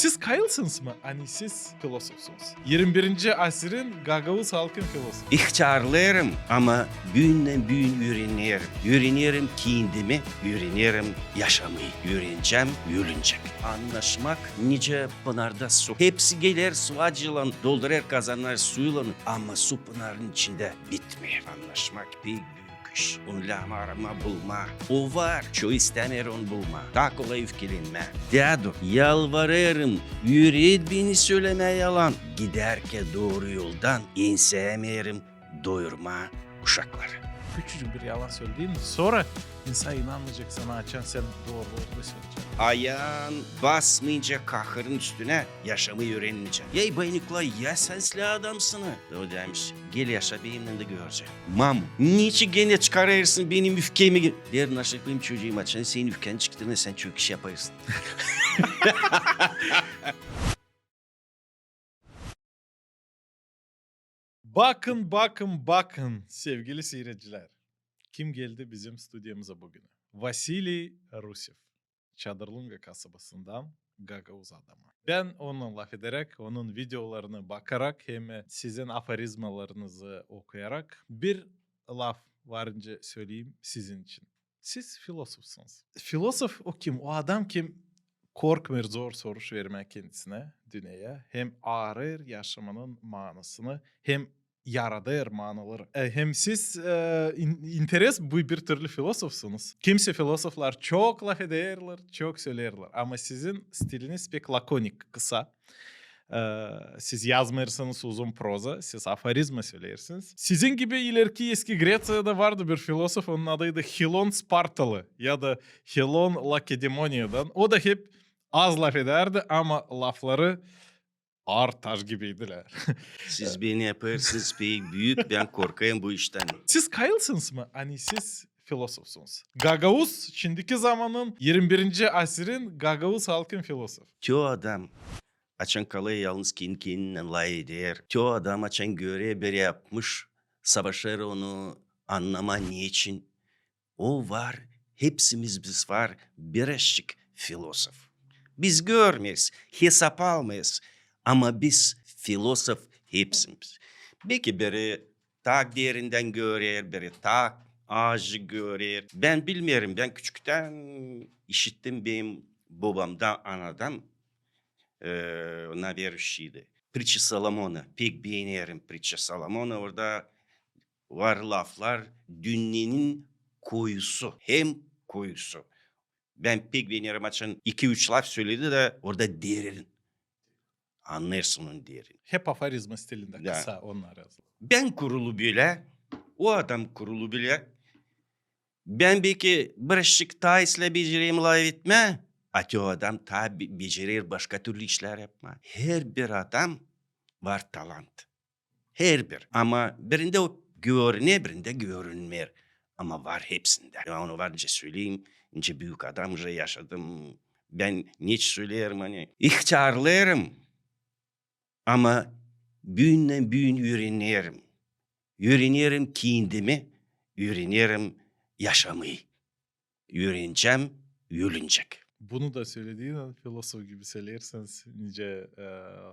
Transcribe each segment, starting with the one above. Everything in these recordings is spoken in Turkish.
Siz Kylesınız mı? Hani siz filozofsunuz. 21. asırın Gagavuz halkın filozofu. İhtiyarlarım ama büyünden büyün öğreniyorum. Öğreniyorum kendimi, öğreniyorum yaşamayı. Öğreneceğim, yürünecek. Anlaşmak nice pınarda su. Hepsi gelir su acılan, doldurur kazanlar suyla ama su pınarın içinde bitmiyor. Anlaşmak pek büyük iş. Unlama arama bulma. O var, çoğu istemer onu bulma. Daha kolay öfkelenme. Dadu, yalvarırım, yüreği beni söyleme yalan. Giderken doğru yoldan enseyemeyelim doyurma uşakları. Küçücük bir yalan söylediğin sonra insan inanmayacak sana açan sen doğru söyleyeceksin. Ayağın basmayınca kahırın üstüne yaşamayı öğrenmeyeceksin. Yey baynikla ya sensli adamsın. O demiş gel yaşa benimle de göreceksin. Mamu niçin gene çıkarırsın benim üfkemi? Derin aşık benim çocuğum açan senin üfken çıktığında sen çok iş yaparsın. Bakın sevgili seyirciler. Kim geldi bizim stüdyomuza bugün? Vasili Rusev. Çadırlunga kasabasından Gagavuz adamı. Ben onunla laf ederek, onun videolarını bakarak hem sizin aforizmalarınızı okuyarak bir laf varınca söyleyeyim sizin için. Siz filozofsunuz. Filozof o kim? O adam kim? Korkmuyor zor soruş vermek kendisine, dünyaya. Hem ağrır yaşamanın manasını, hem yaradır manaları. Hem siz interes bu bir türlü filozofsunuz. Kimse filozoflar çok laf ederler, çok söylerler. Ama sizin stiliniz pek lakonik, kısa. Siz yazmıyorsunuz uzun proza, siz aforizma söylersiniz. Sizin gibi ileriki eski Grecya'da vardı bir filozof, onun adıydı Hilon Spartalı ya da Hilon Lakedemonia'dan. O da hep az laf ederdi ama lafları ağır taş gibiydiler. Siz beni yaparsınız pek büyük ben korkayım bu işten. Siz Kylesınız mı? Hani siz filozofsunuz. Gagavuz şimdiki zamanın 21. asırın Gagavuz halkın filozofu. Çoğu adam açan kalaya yalnız kendi kendine lay eder. Çoğu adam açan göre yapmış. Savaşır onu anlama niçin. O var, hepsimiz biz var, birleşik filozof. Biz görmeyiz, hesap almayız. Ama biz filozof hepsimiz. Belki biri tak derinden görür, biri tak ağacı görür. Ben bilmiyorum, ben küçükten işittim benim babamdan, anadan. Ona verişiydi. Prитча Соломона, pek beğenirim Prитча Соломона. Orada var laflar, dünyanın koyusu, hem koyusu. Ben pek beğenirim açın 2-3 laf söyledi de orada derin. Anlarsın onun derin. Hep aforizma stilinde Ya. kısa onlar yazılı. Ben kurulu bile, o adam kurulu bile. Ben belki birleşik taisle becereyim laf etme. Ati o adam tabi becerir başka türlü işler yapma. Her bir adam var talant. Her bir. Ama birinde o görünüyor, birinde görünmüyor. Ama var hepsinde. Ya onu varınca söyleyeyim. İnce büyük adamca yaşadım. Ben hiç söylerim hani. İhtiyarlarım. Ama büyünden büyün öğreniyorum. Öğreniyorum kendimi. Öğreniyorum yaşamayı. Öğreneceğim, yürünecek. Bunu da söylediğin an filozof gibi söylerseniz nice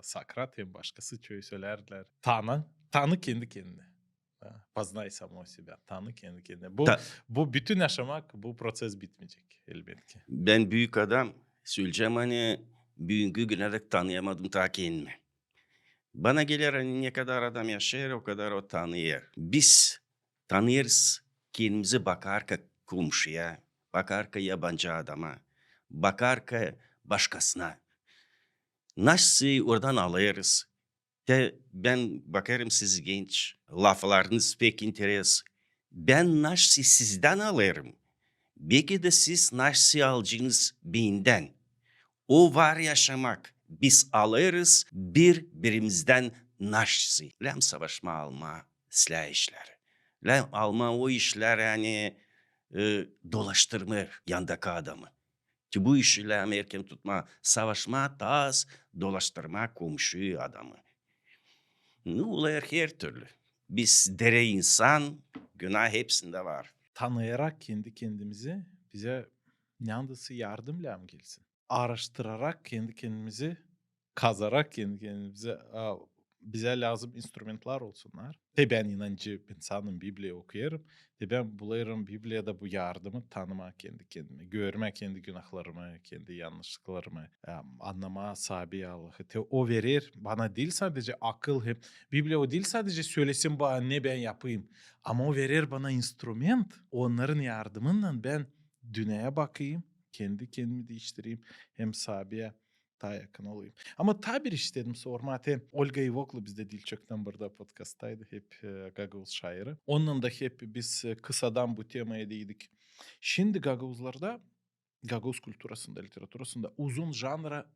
Sakrat hem başkası çoğu söylerler. Tanı kendi kendine. Познай само себя. Tanı kendi kendine. Bu bütün yaşamak, bu proses bitmeyecek elbette. Ben büyük adam söyleyeceğim hani büyüğü gülerek tanıyamadım ta kendimi. Bana gelir hani ne kadar adam yaşar o kadar o tanıyır. Biz tanıyırız kendimizi bakarka komşuya, bakarka yabancı adama, bakarka başkasına. Nasıl oradan alırız? De ben bakarım siz genç, laflarınız pek interes. Ben nasıl sizden alırım? Belki de siz nasıl alacaksınız benden. O var yaşamak. Biz alırız birbirimizden nasıl. Lem savaşma alma silah işleri. Lem alma o işler yani dolaştırma yandaki adamı. Ki bu işle erken tutma, savaşma, taz, dolaştırma komşuyu adamı. Ne olayır her türlü. Biz dere insan, günah hepsinde var. Tanıyarak kendi kendimizi bize yandası yardımla mı gelsin? Araştırarak kendi kendimizi kazarak kendi kendimize bize lazım instrumentlar olsunlar. Ben inancı insanım, Biblia okuyorum. Ben bulayırım Biblia'da bu yardımı tanıma kendi kendime. Görme kendi günahlarımı, kendi yanlışlıklarımı. Anlama sahibi Allah'ı. O verir bana değil sadece akıl. Hep Biblia o değil sadece söylesin bana ne ben yapayım. Ama o verir bana instrument. Onların yardımıyla ben dünyaya bakayım. Kendi kendimi değiştireyim. Hem sahibiye daha yakın olayım. Ama tabir istedim sormak. Olga Ivoklu bizde Dilçok'tan burada podcast'taydı. Hep Gagavuz şairi. Onunla da hep biz kısadan bu temaya değdik. Şimdi Gagavuzlarda, Gagavuz kültürasında, literaturasında uzun janra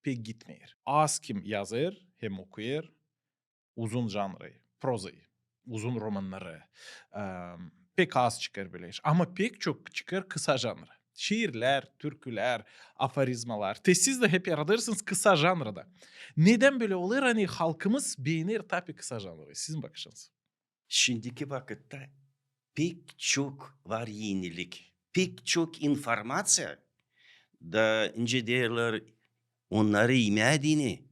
pek gitmeyer. Az kim yazar hem okuyar uzun janrayı, prozayı, uzun romanları. Pek az çıkar bile. Ama pek çok çıkar kısa janra. Şiirler, türküler, aforizmalar. Siz de hep yaratırsınız kısa janrada. Neden böyle olur? Hani halkımız beğenir tabii kısa janrayı. Sizin bakışınız. Şimdiki vakitte pek çok var yenilik. Pek çok informasiya da ince değerler onları imediğini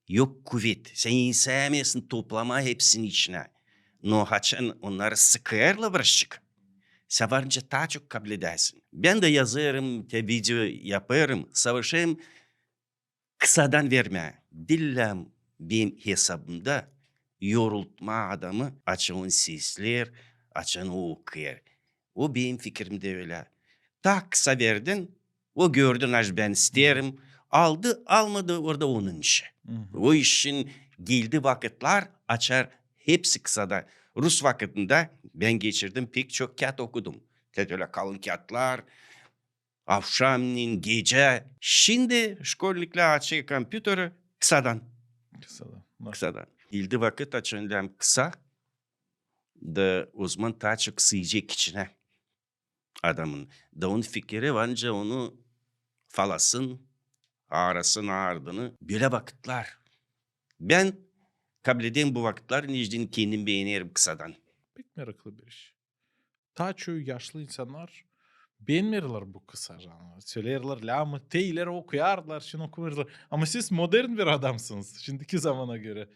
yok kuvvet. Sen insan toplama hepsini içine. No haçan onları sıkıyarla bırakacak. Sen varınca daha çok kabul edersin. Ben de yazarım, video yaparım, savaşayım. Kısadan verme. Dillem benim hesabımda yorultma adamı açığın sesler, açığın okuyar. O benim fikrimde öyle. Daha kısa verdin, o gördün aç ben isterim. Aldı, almadı orada onun işi. O işin geldi vakitler açar hepsi kısada. Rus vakitinde ben geçirdim pek çok kağıt okudum. Öyle kalın kağıtlar, akşamleyin gece. Şimdi şkollikler açıyor kompüteri kısadan. Kısadan. Kısadan. Geldi vakit açınlar kısa da o zaman daha çok sığacak içine adamın. Da onun fikri varınca onu falasın, ağrısın ardını. Böyle vakitler. Ben kabul edeyim bu vakitler Necdet'in kendim beğenirim kısadan. Pek meraklı bir iş. Ta çoğu yaşlı insanlar beğenmirler bu kısa janrı. Söylerler la mı teyler okuyarlar, şunu okurlar. Ama siz modern bir adamsınız. Şimdiki zamana göre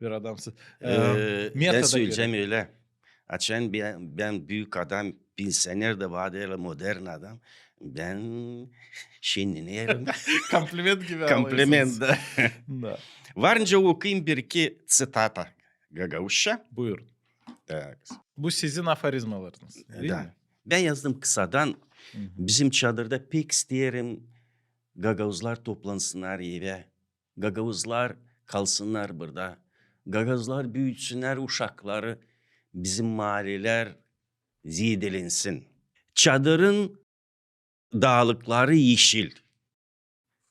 bir adamsınız. Ben Metoda söyleyeceğim göre. öyle. Açan ben büyük adam, pensioner de vadeli modern adam. Ben şenleniyorum. Kompliment gibi alıyorsunuz. Kompliment da. Da. Varınca okuyayım bir iki sitata Gagavuş'a. Buyurun. Так. Bu sizin aforizmalarınız değil Da. mi? Ben yazdım kısadan. Hı hı. Bizim çadırda pek isterim Gagavuzlar toplansınlar eve. Gagavuzlar kalsınlar burada. Gagavuzlar büyütsünler uşakları. Bizim mahalleler zidelensin. Çadırın dağlıkları yeşil.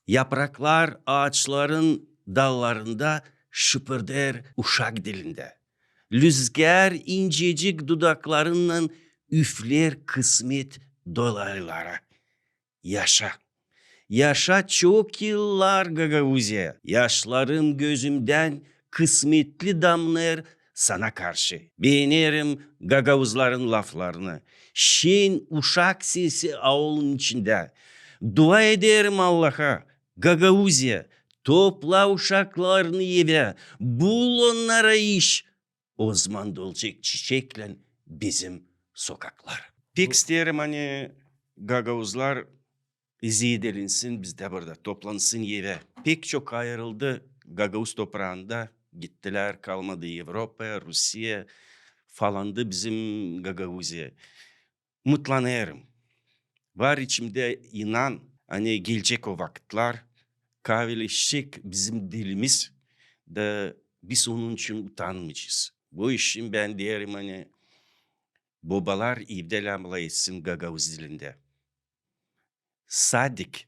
Yapraklar ağaçların dallarında şıpırder uşak dilinde. Rüzgar incecik dudaklarından üfler kısmet dolaylara. Yaşa. Yaşa çok yıllar Gagavuzya. Yaşlarım gözümden kısmetli damlar sana karşı. Beğenirim Gagavuzların laflarını. Şen uşak sesi avulun içinde. Dua ederim Allah'a. Gagavuzya topla uşaklarını eve. Bul onlara iş. O zaman dolacak çiçekle bizim sokaklar. Pek isterim hani Gagavuzlar zidelinsin biz de burada toplansın eve. Pek çok ayrıldı Gagavuz toprağında. Gittiler kalmadı Avrupa, Rusya falandı bizim Gagavuzya. Mutlanıyorum. Var içimde inan hani gelecek o vakitler kahveleşecek bizim dilimiz de biz onun için utanmayacağız. Bu işin ben diyelim hani babalar ivdelamla etsin Gagavuz dilinde. Sadik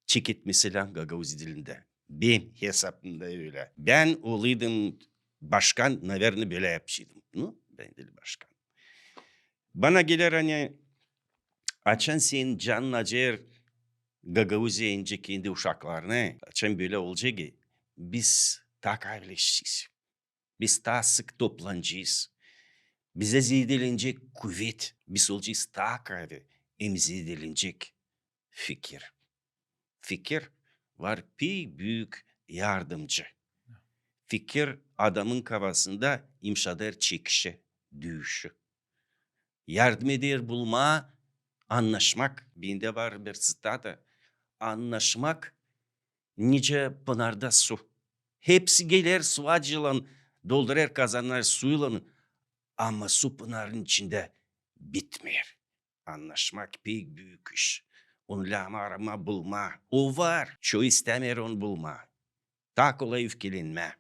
çekit mesela Gagavuz dilinde. Benim hesabımda öyle. Ben olaydım başkan, naverni böyle yapsaydım. No, ben değil başkan. Bana gelir hani açan senin canın acır Gagavuz'a ince kendi uşaklarını. Açan böyle olacak ki biz daha kahveleşeceğiz. Biz daha sık toplanacağız. Bize zidelenecek kuvvet. Biz olacağız daha kahve. Hem zidelenecek fikir. Fikir var pek büyük yardımcı. Fikir adamın kafasında imşadır çekişi, düşü. Yardım eder bulma, anlaşmak. Binde var bir sitata. Anlaşmak nice pınarda su. Hepsi gelir su acılan, doldurur kazanlar suyla. Ama su pınarın içinde bitmiyor. Anlaşmak pek büyük iş. Onu lama arama bulma. O var. Çoğu istemiyor onu bulma. Ta kolay öfkelenme.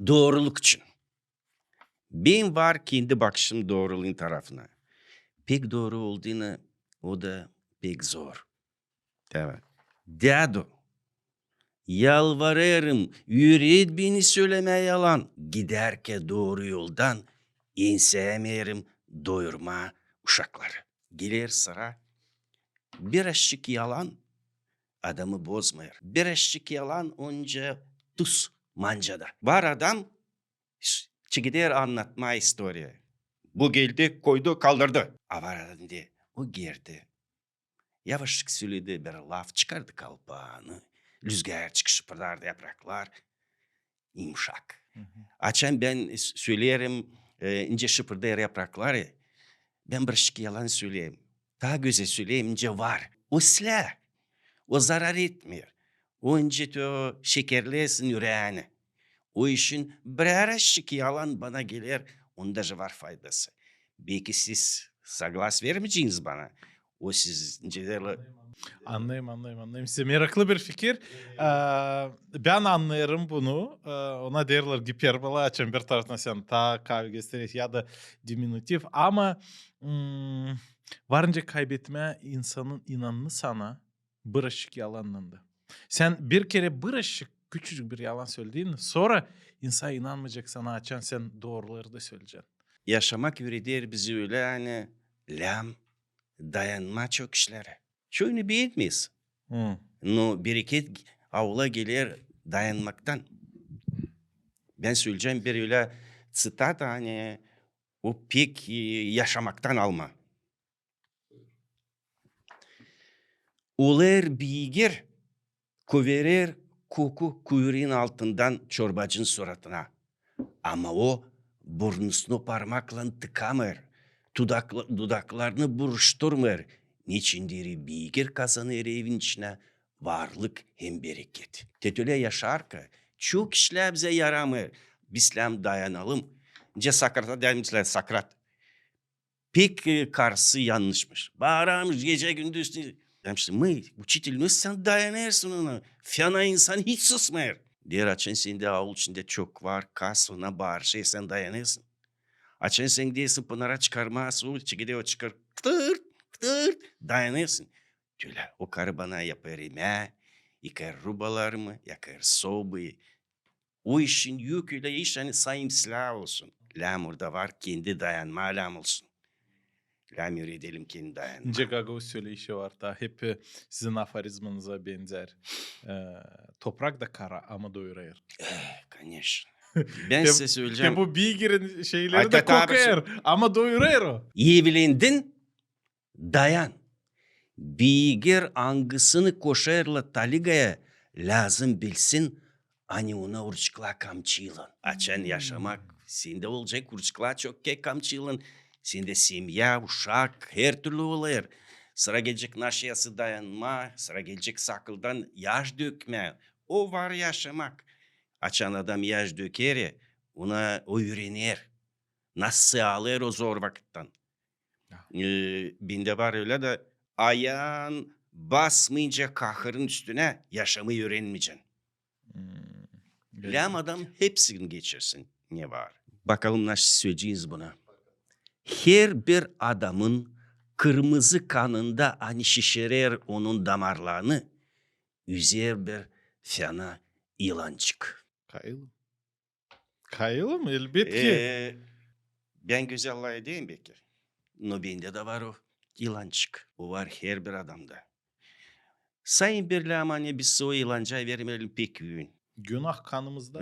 Doğruluk için. Ben var kendi bakışım doğruluğun tarafına. Pek doğru olduğunu o da pek zor. Evet. Dado. Yalvarırım, yüreğit beni söyleme yalan. Giderken doğru yoldan enseyemeyerim doyurma uşakları. Gelir sıra bir eşlik yalan adamı bozmayır. Bir eşlik yalan onca tuz mancada. Var adam çıkıder anlatma historia. Bu geldi koydu kaldırdı. Var adam diye o girdi. Yavaşlık söyledi bir laf çıkardı kalpağını. Rüzgar çıkışı pırdardı yapraklar. Yumuşak. Açan ben söylerim ince şıpırdayır yapraklar ya. Ben bir şey yalan söyleyeyim. Daha güzel söyleyeyim ince var. O silah. O zarar etmiyor. O ince o şekerlesin yüreğini. O işin birer şık yalan bana gelir. Onda var faydası. Belki siz saglas vermeyeceksiniz bana. O siz incelerle... Anlayayım. Size meraklı bir fikir. Ben anlarım bunu. Ona derler hiperbola açın bir taraftan sen ta kahve gösteriyorsun ya da diminutif. Ama varınca kaybetme insanın inanını sana bıraşık yalanlandı. Sen bir kere bıraşık küçücük bir yalan söylediğin sonra insan inanmayacak sana açan sen doğruları da söyleyeceksin. Yaşamak yüreğidir bizi öyle yani. Lam dayanma çok işlere. Şöyle beğenmeyiz. No bereket avla gelir dayanmaktan. Ben söyleyeceğim bir öyle stat hani o pek yaşamaktan alma. Oler beygir koverir koku kuyruğun altından çorbacın suratına. Ama o burnusunu parmakla tıkamır. Dudaklarını buruşturmur. Niçin diri beygir kazanır evin içine varlık hem bereket. Tetüle yaşar ki çok işler bize yaramır. Bizlem dayanalım. Sakrat'a demişler Sakrat. Pek karşı yanlışmış. Bağırmış gece gündüz. Demiştim учитель nasıl sen dayanırsın ona? Fena insan hiç susmuyor. Diğer açın sende avul içinde çok var. Kas ona bağır sen dayanırsın. Açın sen diyesin pınara çıkarmaz. O çıkıda o çıkar. Kıtır kıtır dayanırsın. Tüyle o karı bana yapar ime. Yıkar rubalarımı, yakar sobayı. O işin yüküyle iş hani sayım silah olsun. Lamurda var kendi dayanma alam olsun. Lamur edelim kendi dayanma. İnce Gagavuz söyleyişi var da hep sizin aforizmanıza benzer. Toprak da kara ama doyurayır. Конечно. Ben size söyleyeceğim. Bu Beygir'in şeyleri Ay, de tabii. kokar ama doyurayır o. Evlendin, dayan. Beygir angısını koşarla taligaya lazım bilsin. Hani ona urçkla kamçıyla. Açan yaşamak sende olacak urçkla çok kek kamçıyla. Sende semya, uşak her türlü olur. Sıra gelecek naşiyası dayanma, sıra gelecek sakıldan yaş dökme. O var yaşamak. Açan adam yaş döker ya, ona o öğrenir. Nasıl alır o zor vakitten. Binde var öyle de ayağın basmayınca kahırın üstüne yaşamayı öğrenmeyeceksin. Lam adam hepsini geçirsin. Ne var? Bakalım nasıl söyleyeceğiz buna. Her bir adamın kırmızı kanında hani şişirer onun damarlarını, üzer bir fena yılancık. Kayılım elbette. Ben güzel Allah'a diyeyim Bekir. No bende de var o yılancık. O var her bir adamda. Sayın bir lamane biz o yılanca vermeyelim pek gün. Günah kanımızda.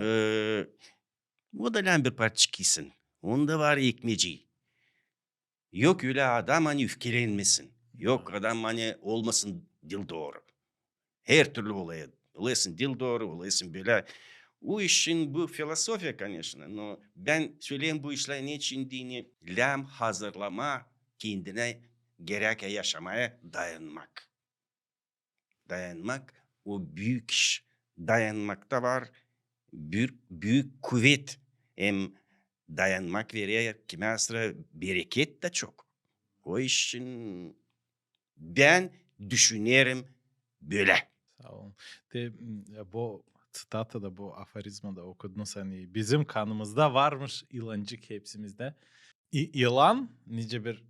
O da lan bir parça giysin. Onda var ekmeci. Yok öyle adam hani öfkelenmesin. Yok adam hani olmasın dil doğru. Her türlü olaya Olasın dil doğru, olasın böyle. O işin bu filozofya, конечно. Но ben söyleyeyim bu işler ne için dini? Lam hazırlama, kendine gerek yaşamaya dayanmak. Dayanmak o büyük iş. Dayanmakta var büyük kuvvet. Hem dayanmak veriyor kime sıra bereket de çok. O işin ben düşünerim böyle. Sağ olun. Bu da bu aforizmada okudunuz hani bizim kanımızda varmış yılancık hepsimizde. Yılan nice bir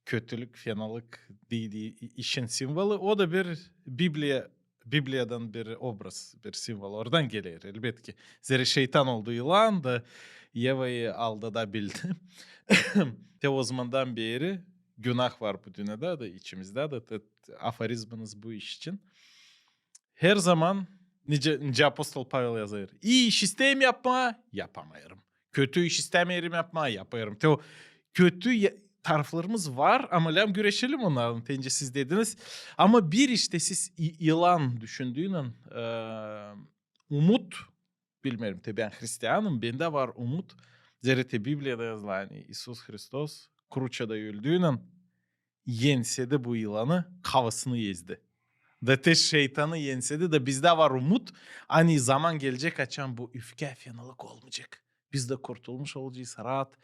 kötülük, fenalık değil, işin simvolu. O da bir Biblia'dan bir obraz, bir simbol. Oradan gelir elbet ki. Zira şeytan oldu yılan da Eva'yı aldatabildi. Te o zamandan beri günah var bu dünyada da içimizde de aforizmanız bu iş için. Her zaman nice apostol Pavel yazar. İyi iş isteyim yapma, yapamayırım. Kötü iş istemeyelim yapma, yaparım. Te o taraflarımız var ama lam güreşelim onların. Tence siz dediniz. Ama bir işte siz yılan düşündüğünün umut bilmiyorum tabii ben Hristiyanım. Bende var umut. Zerrete Biblia'da yazılan yani İsus Hristos Kruça'da öldüğünün yense de bu yılanı kafasını yezdi. Da te şeytanı yense de bizde var umut. Hani zaman gelecek açan bu öfke fenalık olmayacak. Biz de kurtulmuş olacağız rahat.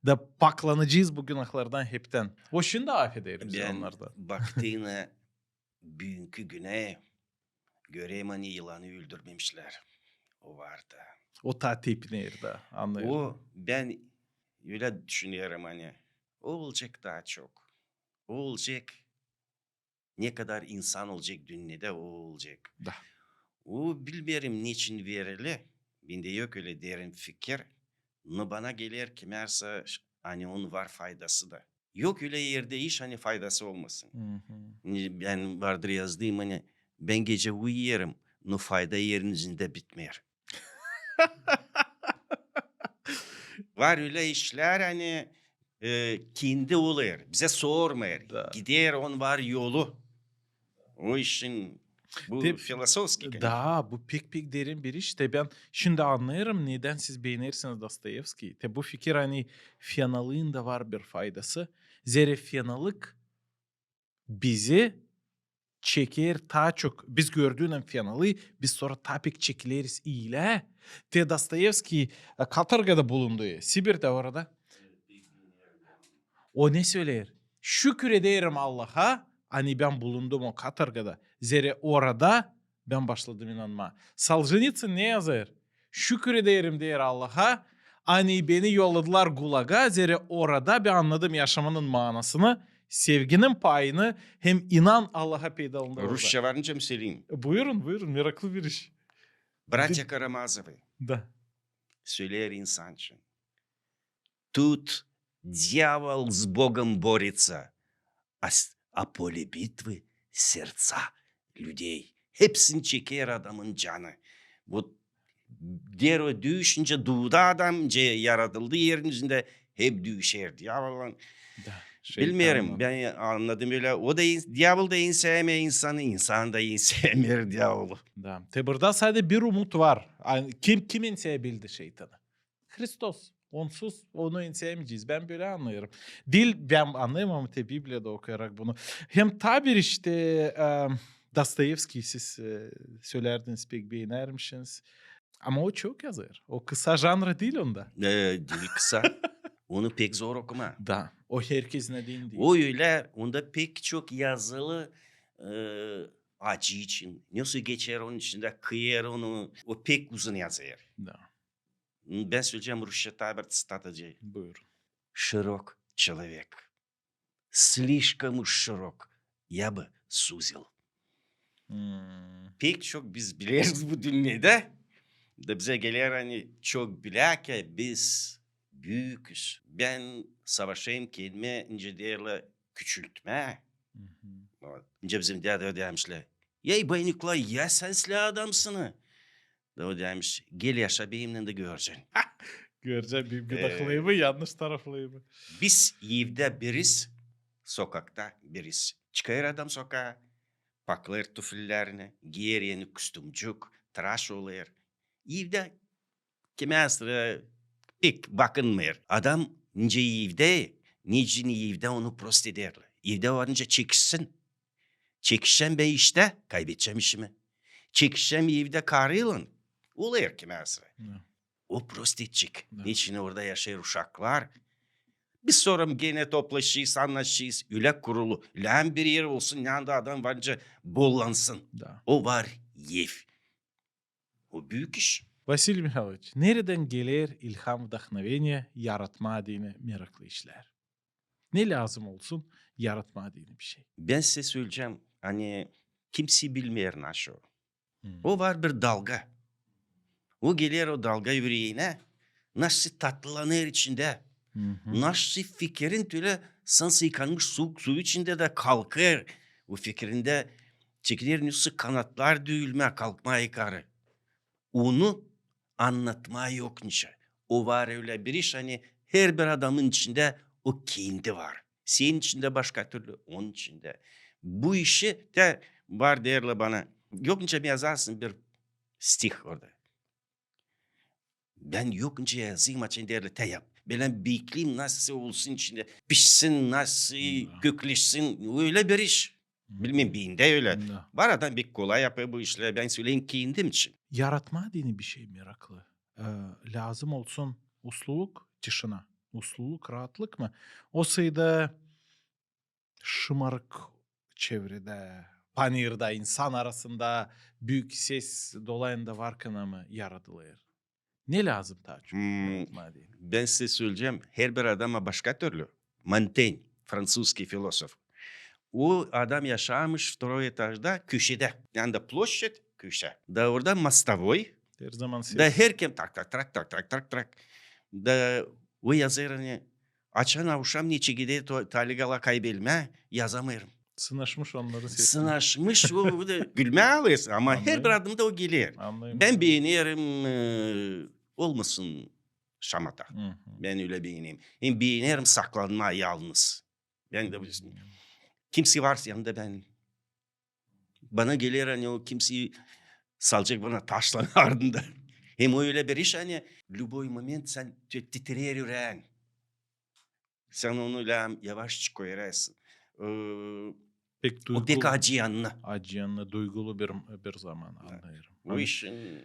Da paklanacağız bu günahlardan hepten. O şimdi affederim Ben onlarda. baktığına bugünkü güne göreyim hani yılanı öldürmemişler. O vardı. O ta tepinir anlıyorum. O ben öyle düşünüyorum hani. O olacak daha çok. O olacak. Ne kadar insan olacak dünyada o olacak. Da. O bilmiyorum niçin verili. Bende yok öyle derin fikir. No bana gelir ki meğerse hani onun var faydası da. Yok öyle yerde iş hani faydası olmasın. Ben vardır yazdığım hani ben gece uyuyorum. No fayda yerinizde bitmiyor. Var öyle işler hani kendi olur. Bize sormuyor. Da. Gider on var yolu. O işin bu filozofik. Da bu pek derin bir iş. De ben şimdi anlıyorum neden siz beğenirsiniz Dostoyevski'yi. Bu fikir hani fenalığın da var bir faydası. Zira fenalık bizi çeker daha çok. Biz gördüğün fenalı biz sonra tapik çekiliriz ile. Te Dostoyevski katorgada bulundu. Sibir'de orada. O ne söyler? Şükür ederim Allah'a. Hani ben bulundum o katorgada. Zira orada ben başladım inanma. Solzhenitsyn ne yazar? Şükür ederim der Allah'a. Hani beni yolladılar Gulag'a. Zira orada ben anladım yaşamanın manasını. Sevginin payını hem inan Allah'a peydalında orada. Rusça varınca mı söyleyeyim? Buyurun meraklı bir iş. Bratья Karamazovы Da. söyler insan için. Тут дьявол с Богом борется, а поле битвы сердца людей. Hepsini çeker adamın canı. Bu diğer o düşünce doğdu adam yaratıldı yerin yüzünde hep düşer. Diyavolun. Da. Bilmiyorum ben anladım öyle. O da diyavol da en sevmeyen insanı, insan da en sevmiyor diyavolu. Da. Te burada sadece bir umut var. Yani kim inseyebildi şeytanı? Hristos. Onsuz onu inseyemeyeceğiz. Ben böyle anlıyorum. Dil ben anlayamam ama te Biblia'da okuyarak bunu. Hem tabir işte Dostoyevski siz söylerdiniz pek beğener misiniz? Ama o çok yazar. O kısa janra değil onda. Dil kısa. Onu pek zor okuma. Da. O herkesin dediğin değil. O öyle onda pek çok yazılı acı için. Nasıl geçer onun içinde kıyar onu. O pek uzun yazar. Da. Ben söyleyeceğim Rusça tabir цитата. Buyurun. Широк человек. Слишком уж широк. Я бы сузил. Pek çok biz biliriz bu dünyada. Da bize gelir hani çok bilir ki biz büyüküz. Ben savaşayım kelime ince değerle küçültme. İnce bizim dede demişler. Yey baynikla ya sensli adamsın. Da o demiş gel yaşa benimle de göreceksin. Göreceğim bir gıdaklıyımı yanlış taraflıyımı. Biz evde biriz, sokakta biriz. Çıkar adam sokağa. paklar tufillerini, giyer yeni kostümcük, tıraş olur. Evde kimesine pek bakınmıyor. Adam nice evde, nice evde onu prost ederler. Evde varınca çekişsin. Çekişen ben işte kaybedeceğim işimi. Çekişen evde karıyla oluyor kimesine. Ja. O prost edecek. Evet. Niçin orada yaşıyor uşaklar? Biz sonra gene toplaşıyız, anlaşıyız. Öyle kurulu. Lan bir yer olsun, yanında adam varınca bollansın. Da. O var yev. O büyük iş. Vasil Mihailovich, nereden gelir ilham, vdохновение, yaratma adine meraklı işler? Ne lazım olsun yaratma adine bir şey? Ben size söyleyeceğim. Hani kimse bilmiyor nasıl. Hmm. O var bir dalga. O gelir o dalga yüreğine. Nasıl tatlılanır içinde. Hı hı. Nasıl fikrin tüyle sansı yıkanmış su içinde de kalkır. O fikrinde çekilir nüsü kanatlar düğülme kalkma yukarı. Onu anlatma yok nice. O var öyle bir iş hani her bir adamın içinde o kendi var. Senin içinde başka türlü onun içinde. Bu işi de var derler bana. Yok nice bir yazarsın bir stih orada. Ben yok nice yazayım açın derler te yap. Ben bekleyeyim nasıl olsun içinde. Pişsin nasıl kökleşsin öyle bir iş. Bilmem beyinde öyle. Da. Var adam bir kolay yapıyor bu işleri. Ben söyleyeyim kendim için. Yaratma adine bir şey meraklı. Lazım olsun usluluk, tишina. Usluluk, rahatlık mı? O sayıda şımarık çevrede, panirde, insan arasında büyük ses dolayında varken mı yaratılır? Ne lazım daha çok? Yaratma adine. Ben size söyleyeceğim. Her bir adama başka türlü. Montaigne, Fransızki filozof. O adam yaşamış второй etajda köşede. Yani da площадь köşe. Da orada mostовой. Her zaman ses. Da herkem tak tak tak tak tak tak tak. Da o yazar hani açan avuşam niçe gide taligala kaybelme yazamıyorum. Sınaşmış onların sesi. Sınaşmış o da gülme alıyorsun ama her bir Anlayayım. adımda o gelir. Anlayayım. Ben beğeniyorum olmasın şamata. Hı hı. Ben öyle beğeneyim. Ben beğenirim saklanma yalnız. Ben de kimse varsa yanında ben. Bana gelir hani o kimseyi salacak bana taşlan ardında. Hem o öyle bir iş hani любой moment sen titrer yüreğin. Sen onu yavaş koyarsın. Pek O pek duygulu, acıyanlı. acıyanlı, duygulu bir zaman anlıyorum. O işin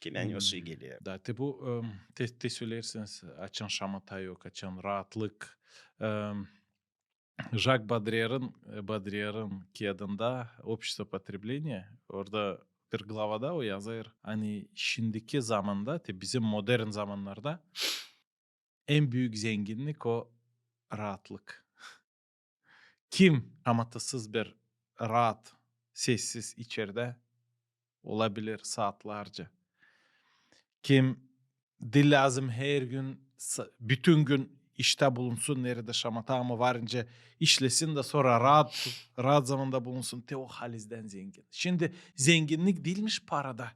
kimen yosu geliyor. Da, te bu te söylersiniz açan şamata yok, açan rahatlık. Жак Бодрier'in kiadında Общество потребления orada bir glavada o yazar. Hani şimdiki zamanda bizim modern zamanlarda en büyük zenginlik o rahatlık. Kim amatasız bir rahat, sessiz içeride olabilir saatlerce? Kim dil lazım her gün, bütün gün işte bulunsun nerede şamata mı varınca işlesin de sonra rahat zamanda bulunsun. Te o halizden zengin. Şimdi zenginlik değilmiş parada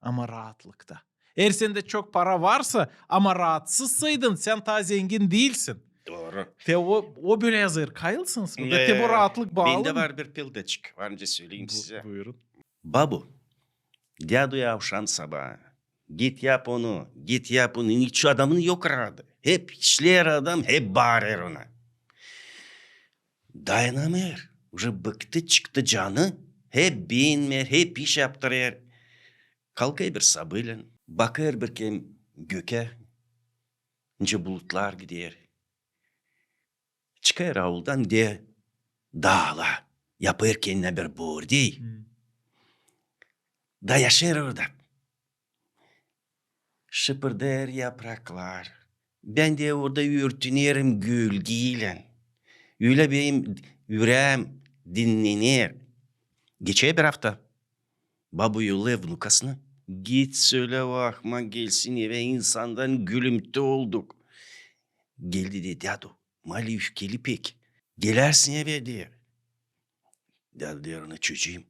ama rahatlıkta. Eğer sende çok para varsa ama rahatsızsaydın sen ta zengin değilsin. Doğru. Te o böyle yazır. Kayılsınız mı? Te bu rahatlık bağlı Bende mı? var bir pildecik. Varınca söyleyeyim size. Buyurun. Babu. Dyaduya avşam sabahı. Git yap onu. Git yap onu. Hiç adamın yok aradı. Hep işler adam. Hep bağırır ona. Dayanamıyor. Уже bıktı çıktı canı. Hep beğenmiyor. Hep iş yaptırıyor. Kalkıyor bir sabıyla. Bakıyor bir kem göke. Nice bulutlar gidiyor. Çıkıyor avuldan de dağla. Yapıyor kendine bir buğur değil. Da yaşar orada. Şıpırdar yapraklar. Ben de orada yürtünüyorum gölgeyle. Öyle benim yüreğim dinlenir. Geçen bir hafta babu yolladı vnukasını. Git söyle vakma gelsin eve insandan gülümtü olduk. Geldi dedi dadu. Mali öfkeli pek. Gelersin eve diye. Dadu diyor ona çocuğum.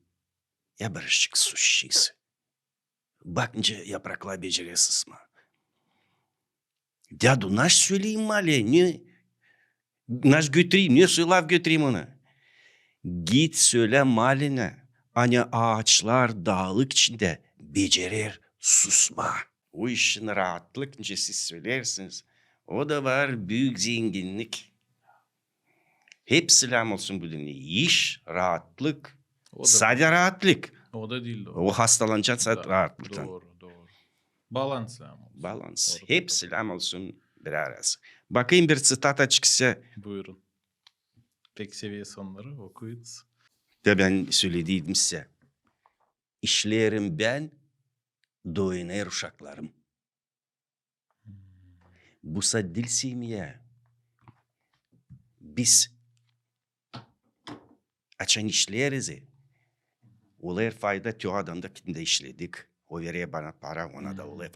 Ya barışık su şişesi. Bakınca yapraklar beceresiz mi? Dadu nasıl söyleyeyim Mali? Ne? Nasıl götüreyim? Ne söyleyeyim götüreyim onu? Git söyle maline. Hani ağaçlar dağlık içinde becerir susma. O işin rahatlıkça siz söylersiniz. O da var büyük zenginlik. Hep selam olsun bu dünya. İş, rahatlık, O da sadece rahatlık. o da değil O hastalanacak saat Da, rahatlıktan. doğru. Balans ama. Balans. Doğru, Hep doğru. selam olsun bir arası. Bakayım bir sitata çıksa Buyurun. Tek seviye sonları okuyunuz. da ben söylediydim size. İşlerim ben, doyunur uşaklarım. Bu dil sevmeye. Biz açan işleriz. Olayır fayda tüy adamda kitinde işledik. O veriyor bana para, ona da olayır.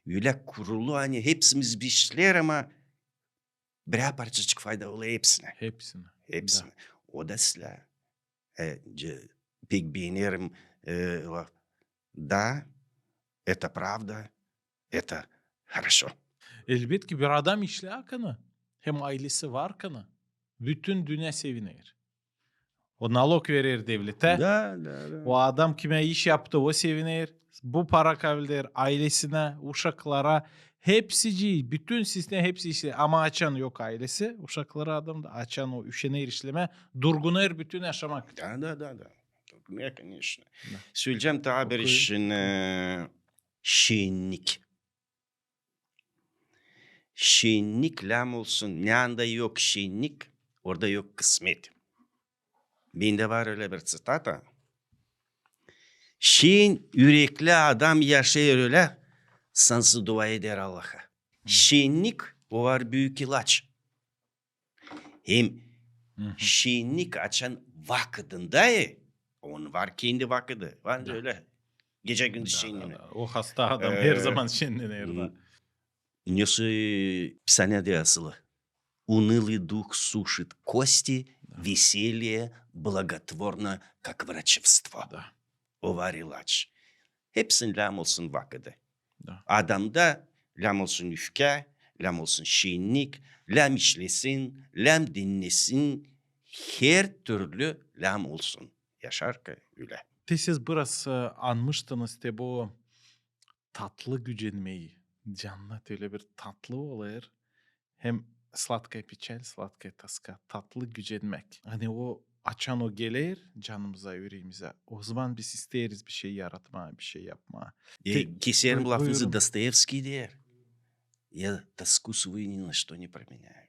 Öyle kurulu hani hepsimiz bir işler ama birer parçacık fayda oluyor hepsine. Hepsini. Hepsine. O da silah. Pek beğenirim. Да, это правда, это хорошо. Elbet ki bir adam işle hakkını. Hem ailesi var kanı. Bütün dünya sevinir. O nalog verir devlete. Да. O adam kime iş yaptı o sevinir. Bu para kabilir ailesine, uşaklara. Hepsici, bütün sistem hepsi işle. Ama açan yok ailesi. Uşakları adam da açan o üşenir işleme. Durgunur bütün yaşamak. Да. Ne, конечно. Да. Söyleyeceğim tabir Okuyun. işin şenlik. Şenlik lam olsun. Ne anda yok şenlik, orada yok kısmet. Bende var öyle bir citata. Şen yürekli adam yaşayır öyle, sansız dua eder Allah'a. Şenlik o var büyük ilaç. Hem şenlik açan vakitinde, onun var kendi vakiti. Var Da. öyle. Gece gündüz şenliğine. O hasta adam her zaman şenlenir da. Несу писание asılı. Унылый дух сушит кости, веселье благотворно, как врачевство. Da. O var ilaç. Hepsinin lam olsun vakıdı. Da. Adamda lam olsun üfke, lam olsun şiinlik, lam işlesin, lam dinlesin, her türlü lam olsun. Yaşar ki öyle. Siz biraz anmıştınız de bu tatlı gücenmeyi. Cennet öyle bir tatlı olur. Hem sladkaya piçel, sladkaya taska. Tatlı gücenmek. Hani o açan o gelir canımıza, yüreğimize. O zaman biz isteriz bir şey yaratma, bir şey yapma. Keserim lafınızı buyurun. Dostoyevski der. Я тоску свою ни на что не променяю.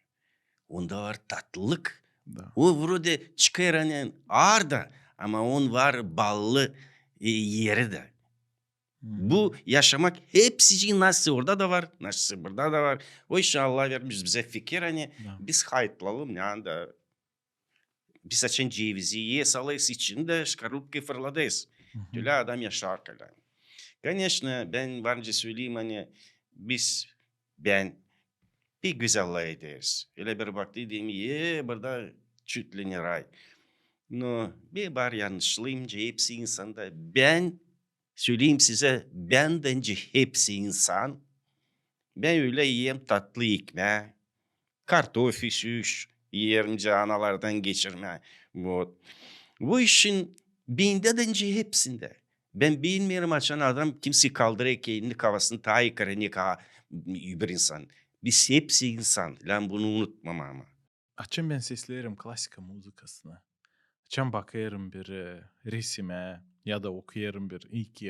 Onda var tatlılık. Da. O vurdu çıkar hani ağır da ama on var ballı yeri de. Bu yaşamak hepsi nasıl orada da var, nasıl burada da var. O işi Allah vermiş bize fikir hani Da. biz hayıtlalım yani da biz açın cevizi yesalıyız içinde şkarupki fırladıyız. Öyle adam yaşar kalan. Конечно, ben varınca söyleyeyim hani ben bir güzel ederiz. Öyle bir vakti diyeyim burada çütlenir ay. No, bir bar yanlışlığımca hepsi insanda. Ben söyleyeyim size bendence hepsi insan. Ben öyle yiyeyim tatlı ekmeği. Kartofu süş yerince analardan geçirme. Bu işin bende dence hepsinde. Ben bilmiyorum açan adam kimse kaldırıyor ki elini kafasını ta yukarı bir insan. Biz hepsi insan. Lan bunu unutmam ama. Açın ben seslerim klasika muzikasına. Açın bakarım bir resime ya da okuyarım bir ilk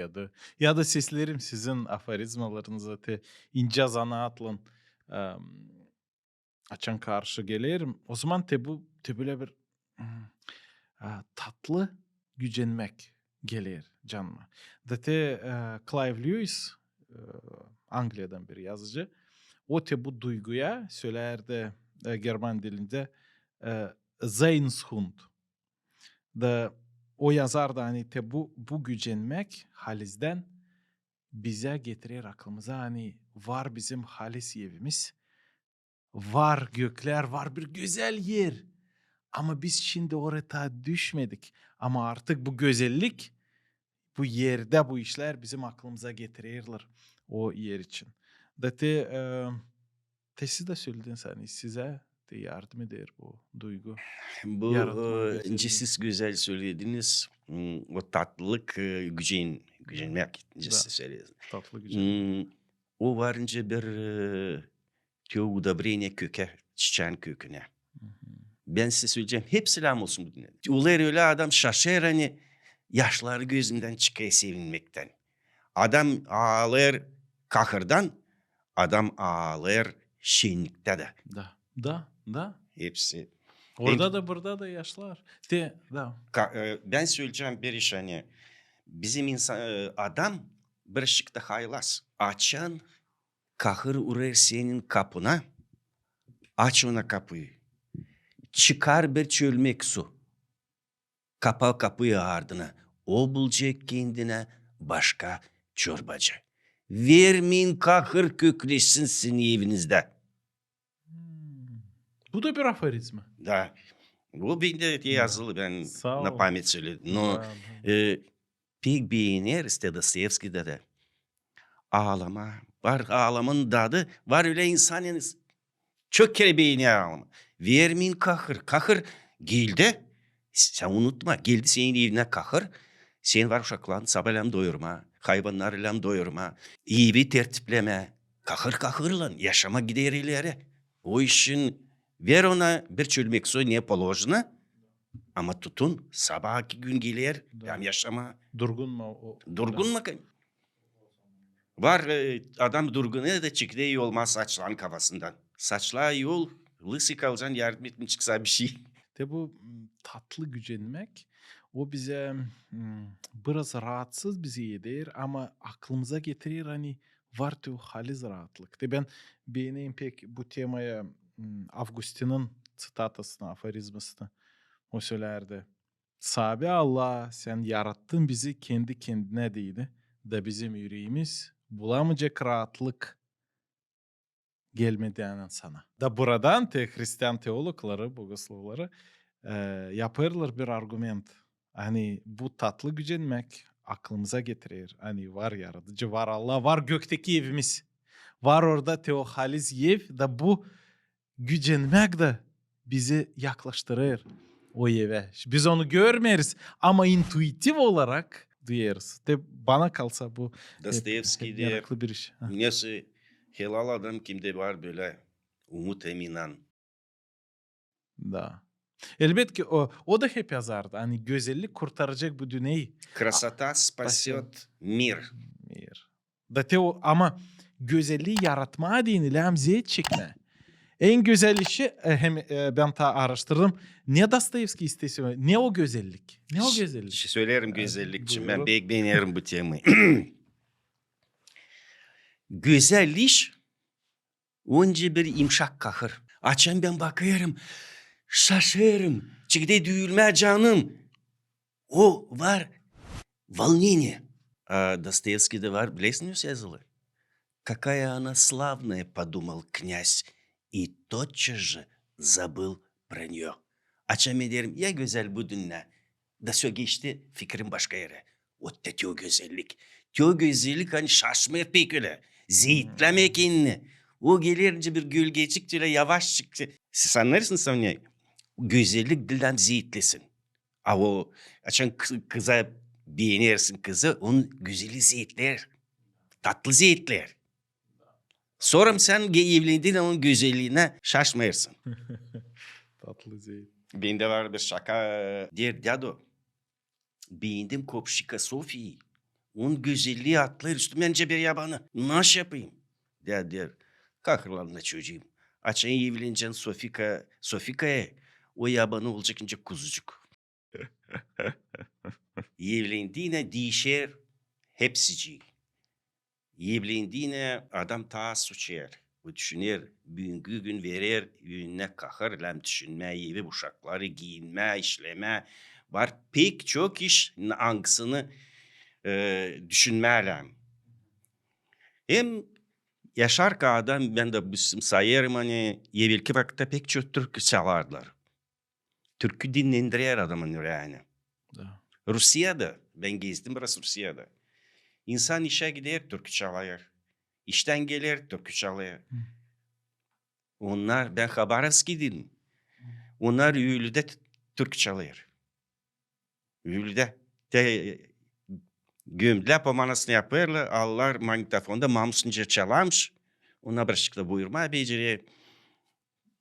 ya da seslerim sizin aforizmalarınıza ince zanaatla açan karşı gelirim. O zaman bu böyle bir tatlı gücenmek gelir canıma. Clive Lewis Angliya'dan bir yazıcı. O bu duyguya söylerdi German dilinde Sehnsucht. Da o yazar da hani bu gücenmek halizden bize getirir aklımıza hani var bizim halis evimiz. Var gökler, var bir güzel yer. Ama biz şimdi oraya düşmedik. Ama artık bu güzellik, bu yerde bu işler bizim aklımıza getirirler o yer için. Siz de söylediniz hani size işte yardım eder bu duygu. Bu Yaratma güzelliği. siz güzel söylediniz. O tatlılık gücenmek Da, siz söylediniz. tatlı güzellik. O varınca bir удобрение köke, çiçeğin köküne. Hı hı. Ben size söyleyeceğim. Hep selam olsun bu dünyada. Ular öyle adam şaşır hani yaşları gözünden çıkıyor sevinmekten. Adam ağlar kahırdan, adam ağlar şenlikte de. Da. Hepsi. Orada da burada da yaşlar. Da. Ben söyleyeceğim bir iş hani bizim adam bir ışıkta haylaz. Açan kahır uğrar senin kapına. Aç ona kapıyı. Çıkar bir çölmek su. Kapa kapıyı ardına. O bulacak kendine başka çorbacı. Vermeyin kahır kökleşsin sizin evinizde. Bu da bir aforizmi. Da. Bu bende yazılı ben Sağ na ol. pamet söyledim. No, Da. pek beğenir Dostoyevski'de de. Ağlama. Var ağlamanın tadı. Var öyle insanınız. Çok kere beğeniyor ağlama. Vermeyin kahır. Kahır geldi. Sen unutma. Geldi senin evine kahır. Sen var uşaklarını sabahleyin doyurma. Hayvanlarla doyurma. İyi bir tertipleme. Kahır kahırla yaşama gider ileri. O işin ver ona bir çölmek su ne poложено. Ama tutun sabahki gün gelir. Da. Hem yaşama. Durgun mu o? Durgun mu? Var adam durgun da çıktı iyi olmaz saçların kafasından. Saçlar yol, lısı kalacaksın yardım etme çıksa bir şey. De bu tatlı gücenmek o bize biraz rahatsız bizi eder ama aklımıza getirir hani var o haliz rahatlık. De ben beğeneyim pek bu temaya Avgustin'in sıtatasına, aforizmasına o söylerdi. Sabi Allah sen yarattın bizi kendi kendine değdi da bizim yüreğimiz bulamayacak rahatlık gelmeden sana. Da buradan Hristiyan teologları, bogoslovları yaparlar bir argument. Hani bu tatlı gücenmek aklımıza getirir. Hani var yaratıcı, var Allah, var gökteki evimiz. Var orada teohaliz ev da bu gücenmek de bizi yaklaştırır o eve. Biz onu görmeriz ama intuitif olarak duyarız. De bana kalsa bu Dostoyevski de meraklı bir iş. Ha. nasıl helal adam kimde var böyle umut eminan. Da. Elbet ki o da hep yazardı. Hani güzellik kurtaracak bu dünyayı. Красота спасет мир. Mir. Da te ama güzelliği yaratmaya değil, lemziyet çekme. En güzel işi hem ben ta araştırdım. Ne Dostoyevski istesiyor? Ne o güzellik? Ne o güzellik? Söylerim güzellikçi. Ben Buyurun. pek beğenirim bu temayı. Güzel iş önce bir imşak kahır. Açan ben bakıyorum. Şaşırım. Çıkdı düğülme canım. O var. Волнение. Достоевский'de var. Biliyorsunuz yazılı. Какая она славная, подумал князь. И тотчас же забыл про нее. Açam ederim ya güzel bu dünya. Da söz geçti fikrim başka yere. O da teo güzellik. Teo güzellik hani şaşmaya pek öyle. Ziyitleme kendini. O gelince bir gölgecik öyle yavaş çıktı. Siz anlarsınız sonra. Güzellik dilden ziyitlesin. O açan kıza beğenirsin kızı. Onun güzeli ziyitler. Tatlı ziyitler. Sonra sen evlendiğin onun güzelliğine şaşmayırsın. Tatlı zeyt. Bende var bir şaka. Der Dado. Beğendim kopşika Sofi'yi. Onun güzelliği atlar üstümence bir yabanı. Nasıl yapayım? Der. Kahırlanma çocuğum. Açan evleneceksin Sofika'ya. O yabanı olacak ince kuzucuk. Evlendiğine değişir hepsici. Evlendiğine adam ta suçer. Bu düşünür, bugünkü gün verir, önüne kahır, lem düşünme, evi uşakları, giyinme, işleme. Var pek çok iş hangisini düşünmelem. Hem yaşarken adam, ben de sayarım hani, evvelki vakitte pek çok türkü çalardılar. Türkü dinlendirir adamın yüreğini. Da. Rusya'da, ben gezdim biraz Rusya'da. İnsan işe gider, türkü çalıyor. İşten gelir, türkü çalıyor. Onlar, ben Habarovsk'e dedim. Onlar üylüde türkü çalıyor. Üylüde. Gömdüler pomanasını yapıyorlar. Alırlar magnetofonda mamsınca çalarmış. Ona bir şıkla buyurma beceriyor.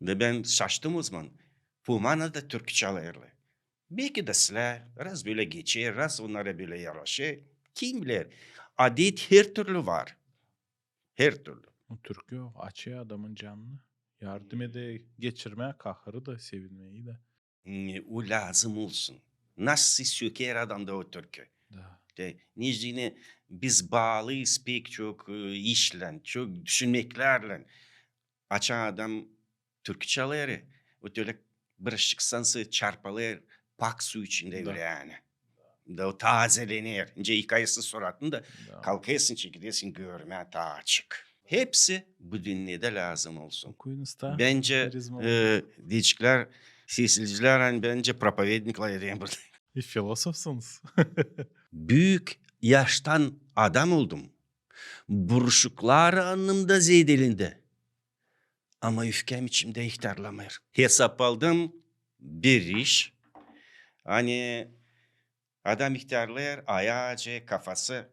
Ve ben şaştım o zaman. Pomanada türkü çalıyorlar. Belki de sizler raz böyle geçer, raz onlara böyle yaraşır. Kim bilir? Adet her türlü var. Her türlü. O türkü açıyor adamın canını. Yardım ede geçirmeye kahırı da sevinmeyi de. O lazım olsun. Nasıl söker adamda o türkü. Da. Necdini biz bağlıyız pek çok işle, çok düşünmeklerle. Açan adam türkü çalıyor. O öyle bir çıksansı çarpılır, pak su içinde Da. öyle yani. Da o tazelenir. İnce hikayesi soratın da Da. kalkıyorsun çekiliyorsun görme ta açık. Hepsi bu dünyada lazım olsun. Okuyunuz da. Bence Karizmalı. diyecekler, seyirciler hani bence propovednikler edeyim burada. Filosofsunuz. Büyük yaştan adam oldum. Buruşuklar anımda zedelindi. Ama öfkem içimde ihtarlamıyor. Hesap aldım bir iş. Hani adam ihtarlar ayağıca kafası.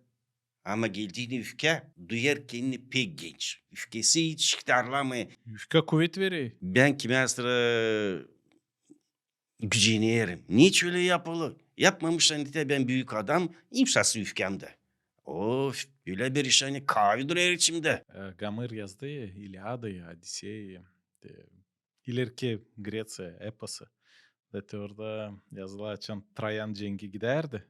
Ama geldiğini öfke duyar kendini pek genç. Öfkesi hiç ihtarlamıyor. Yufka kuvvet veriyor. Ben kime sıra güceniyorum. Niçin öyle yapılır? Yapmamışlar de ben büyük adam imsası öfkemde. Of öyle bir iş hani kahve duruyor içimde. Гомер yazdı ya İlyada'yı, Odise'yi. İleriki Greция eposu. Da orada yazılı açan Trajan cengi giderdi.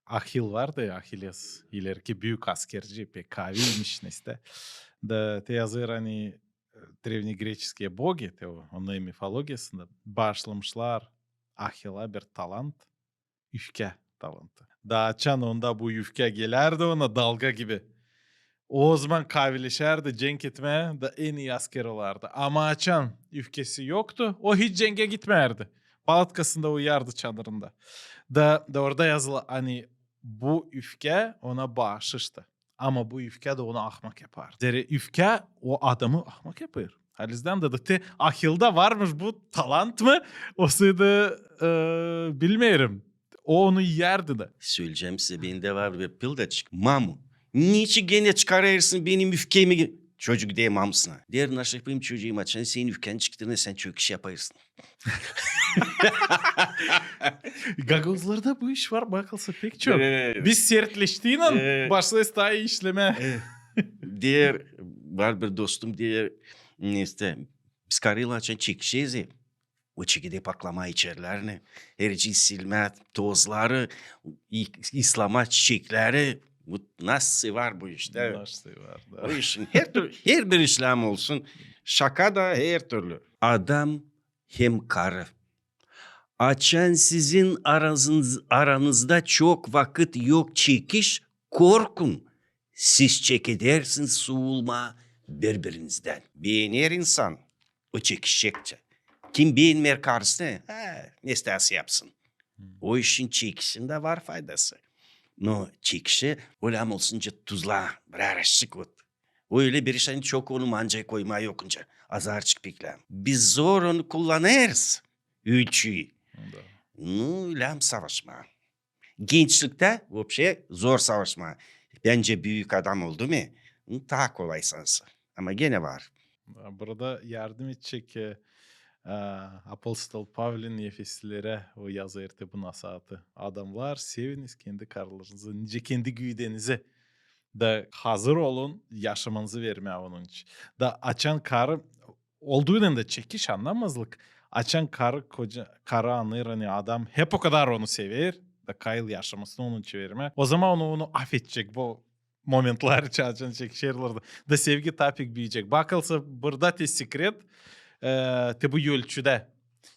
Ahil vardı ya Achilles. İleriki büyük askerci pek kaviymiş neyse. Da te yazır hani древнегреческие боги, te onun mitolojisinde başlamışlar Achill'a bir talant, üfke talantı. Da açan onda bu üfke gelerdi ona dalga gibi. O zaman kavileşerdi cenk etmeye da en iyi asker olardı. Ama açan üfkesi yoktu. O hiç cenge gitmerdi. Palatkasında uyardı çadırında. Da orada yazılı hani bu üfke ona bağışıştı. Ama bu üfke de onu ahmak yapar. Zere üfke o adamı ahmak yapar. Halizden de te Ahil'de varmış bu talant mı? O sırada bilmiyorum. O onu yerdi de. Söyleyeceğim size bende var ve pil de çık. Mamu. Niçin gene çıkarırsın benim üfkemi? Çocuk diye mamsına. Diğer naşıklayayım çocuğum açan senin üfken çıktığında sen çok iş yaparsın. Gagozlarda bu iş var bakılsa pek çok. Evet. Biz sertleştiğiyle Evet. başlayız daha iyi işleme. Diğer var bir dostum diğer işte biz karıyla açan çekişiz ya. O çekide paklama içerlerini, herici silme tozları, İslam'a çiçekleri. Bu nasıl var bu işte? Nasıl var da. Bu işin her bir İslam olsun. Şaka da her türlü. Adam hem karı. Açan sizin aranızda çok vakit yok çekiş, korkun. Siz çekedersiniz soğulma birbirinizden. Beğenir insan o çekişecekçe. Kim beğenmer karşısına ne isterse yapsın. O işin çekişinde var faydası. No çekişi olam olsunca tuzla bir araşık ot. Öyle bir işin çok onu mancaya koymaya yokunca. Azarcık beklem. Biz zor onu kullanırız. Ölçüyü. Da. No öyle savaşma. Gençlikte вообще zor savaşma. Bence büyük adam oldu mu daha kolay sansa. Ama gene var. Burada yardım edecek Apostol Pavlin Efeslilere o yazı erte bu nasihatı. Adamlar seviniz kendi karlarınızı, nice kendi güydenizi. Da hazır olun yaşamanızı vermeye onun için. Da açan karı olduğundan da çekiş anlamazlık. Açan karı anlayır hani adam hep o kadar onu sever. Da kayıl yaşamasını onun için verme. O zaman onu affedecek bu momentler açan çekişerlerde. Da sevgi tapik büyüyecek. Bakılsa burada te sekret te bu ölçüde.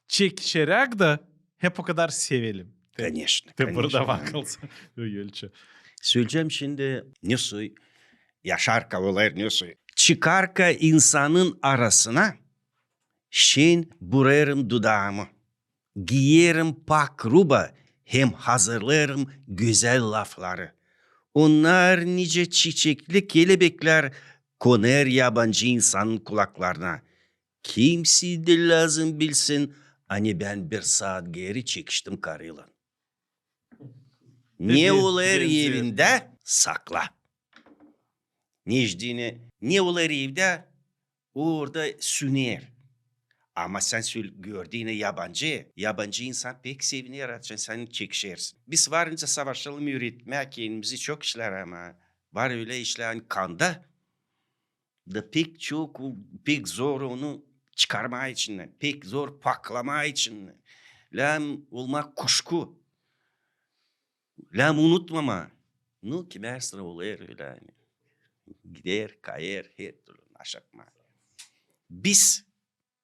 Çekişerek de hep o kadar sevelim. Конечно. Te burada конечно. bakılsa bu ölçü. Söyleyeceğim şimdi nasıl yaşar kavalar nasıl? Çıkarka insanın arasına şen burarım dudağımı. Giyerim pak ruba hem hazırlarım güzel lafları. Onlar nice çiçekli kelebekler koner yabancı insanın kulaklarına. Kimse de lazım bilsin. Hani ben bir saat geri çekiştim karıyla. Ne olur benziyor. evinde sakla. Ne olur evde orada süner. Ama sen gördüğüne yabancı insan pek sevinir. Sen çekişersin. Biz varınca savaşalım üretmek kendimizi çok işler ama var öyle işler hani kanda da pek zor onu çıkarma için, pek zor paklama için. Lam olmak kuşku. Lam unutmama. Nu ki mersine olur öyle yani. Gider, kayar, her türlü aşakma. Biz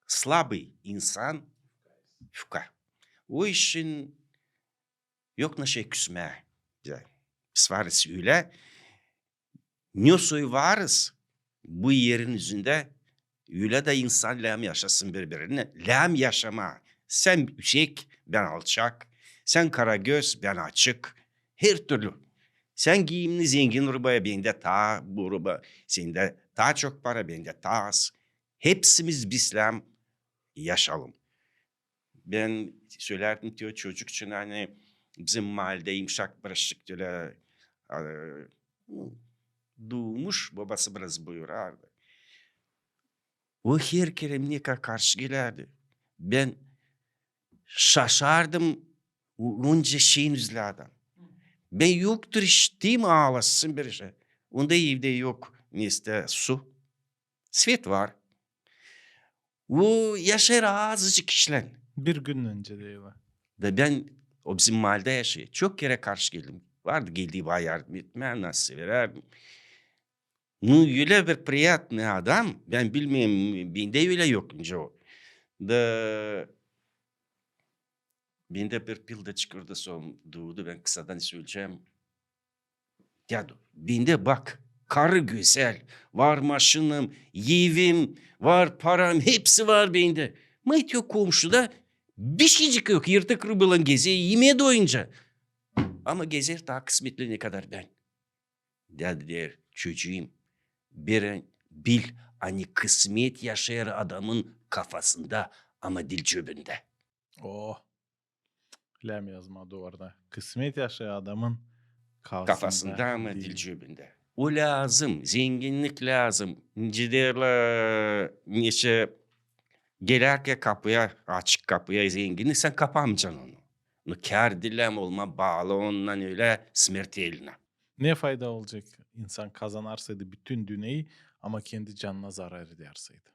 слабый insan фука. O işin yok na şey küsme. Biz varız öyle. Ne soy varız bu yerin yüzünde öyle de insan lam yaşasın birbirine. Lam yaşama. Sen yüksek, ben alçak. Sen karagöz, ben açık. Her türlü. Sen giyimli zengin rubaya, bende ta bu ruba. Sende daha çok para, bende ta az. Hepsimiz bizlam yaşalım. Ben söylerdim diyor çocuk için hani bizim mahallede yumuşak barışık öyle doğmuş babası biraz buyurardı. O her keremliğe karşı gelirdi. Ben şaşardım onca şeyin üzerine adam. Ben yoktur içtiğim ağlasın bir şey. Onda evde yok neyse su. Svet var. O yaşar azıcık kişiler. Bir gün önce değil mi? Da ben o bizim mahallede yaşıyor. Çok kere karşı geldim. Vardı geldiği bana yardım etmeye nasıl verirdim. Ну, öyle bir приятный adam. Ben bilmiyorum. Bende öyle yok önce o. Da bende bir pil de çıkırdı son doğdu. Ben kısadan söyleyeceğim. Ya bende bak. Karı güzel. Var maşınım, evim, var param. Hepsi var bende. Mayt yok komşuda. Bir şeycik yok. Yırtık rıbılan geziyor. Yemeğe doyunca. Ama gezer daha kısmetli ne kadar ben. Der çocuğum. Bil hani kısmet yaşayan adamın kafasında ama dil cebinde. Oh. Lam yazmadı orada. Kısmet yaşayan adamın Kafasında ama değil. dil cebinde. O lazım. Zenginlik lazım. Ciderle neşe gelerken kapıya, açık kapıya zengini sen kapamayacaksın onu. Onu kâr dilem olma bağlı ondan öyle smert eline. Ne fayda olacak insan kazanarsaydı bütün dünyayı ama kendi canına zarar ederseydi.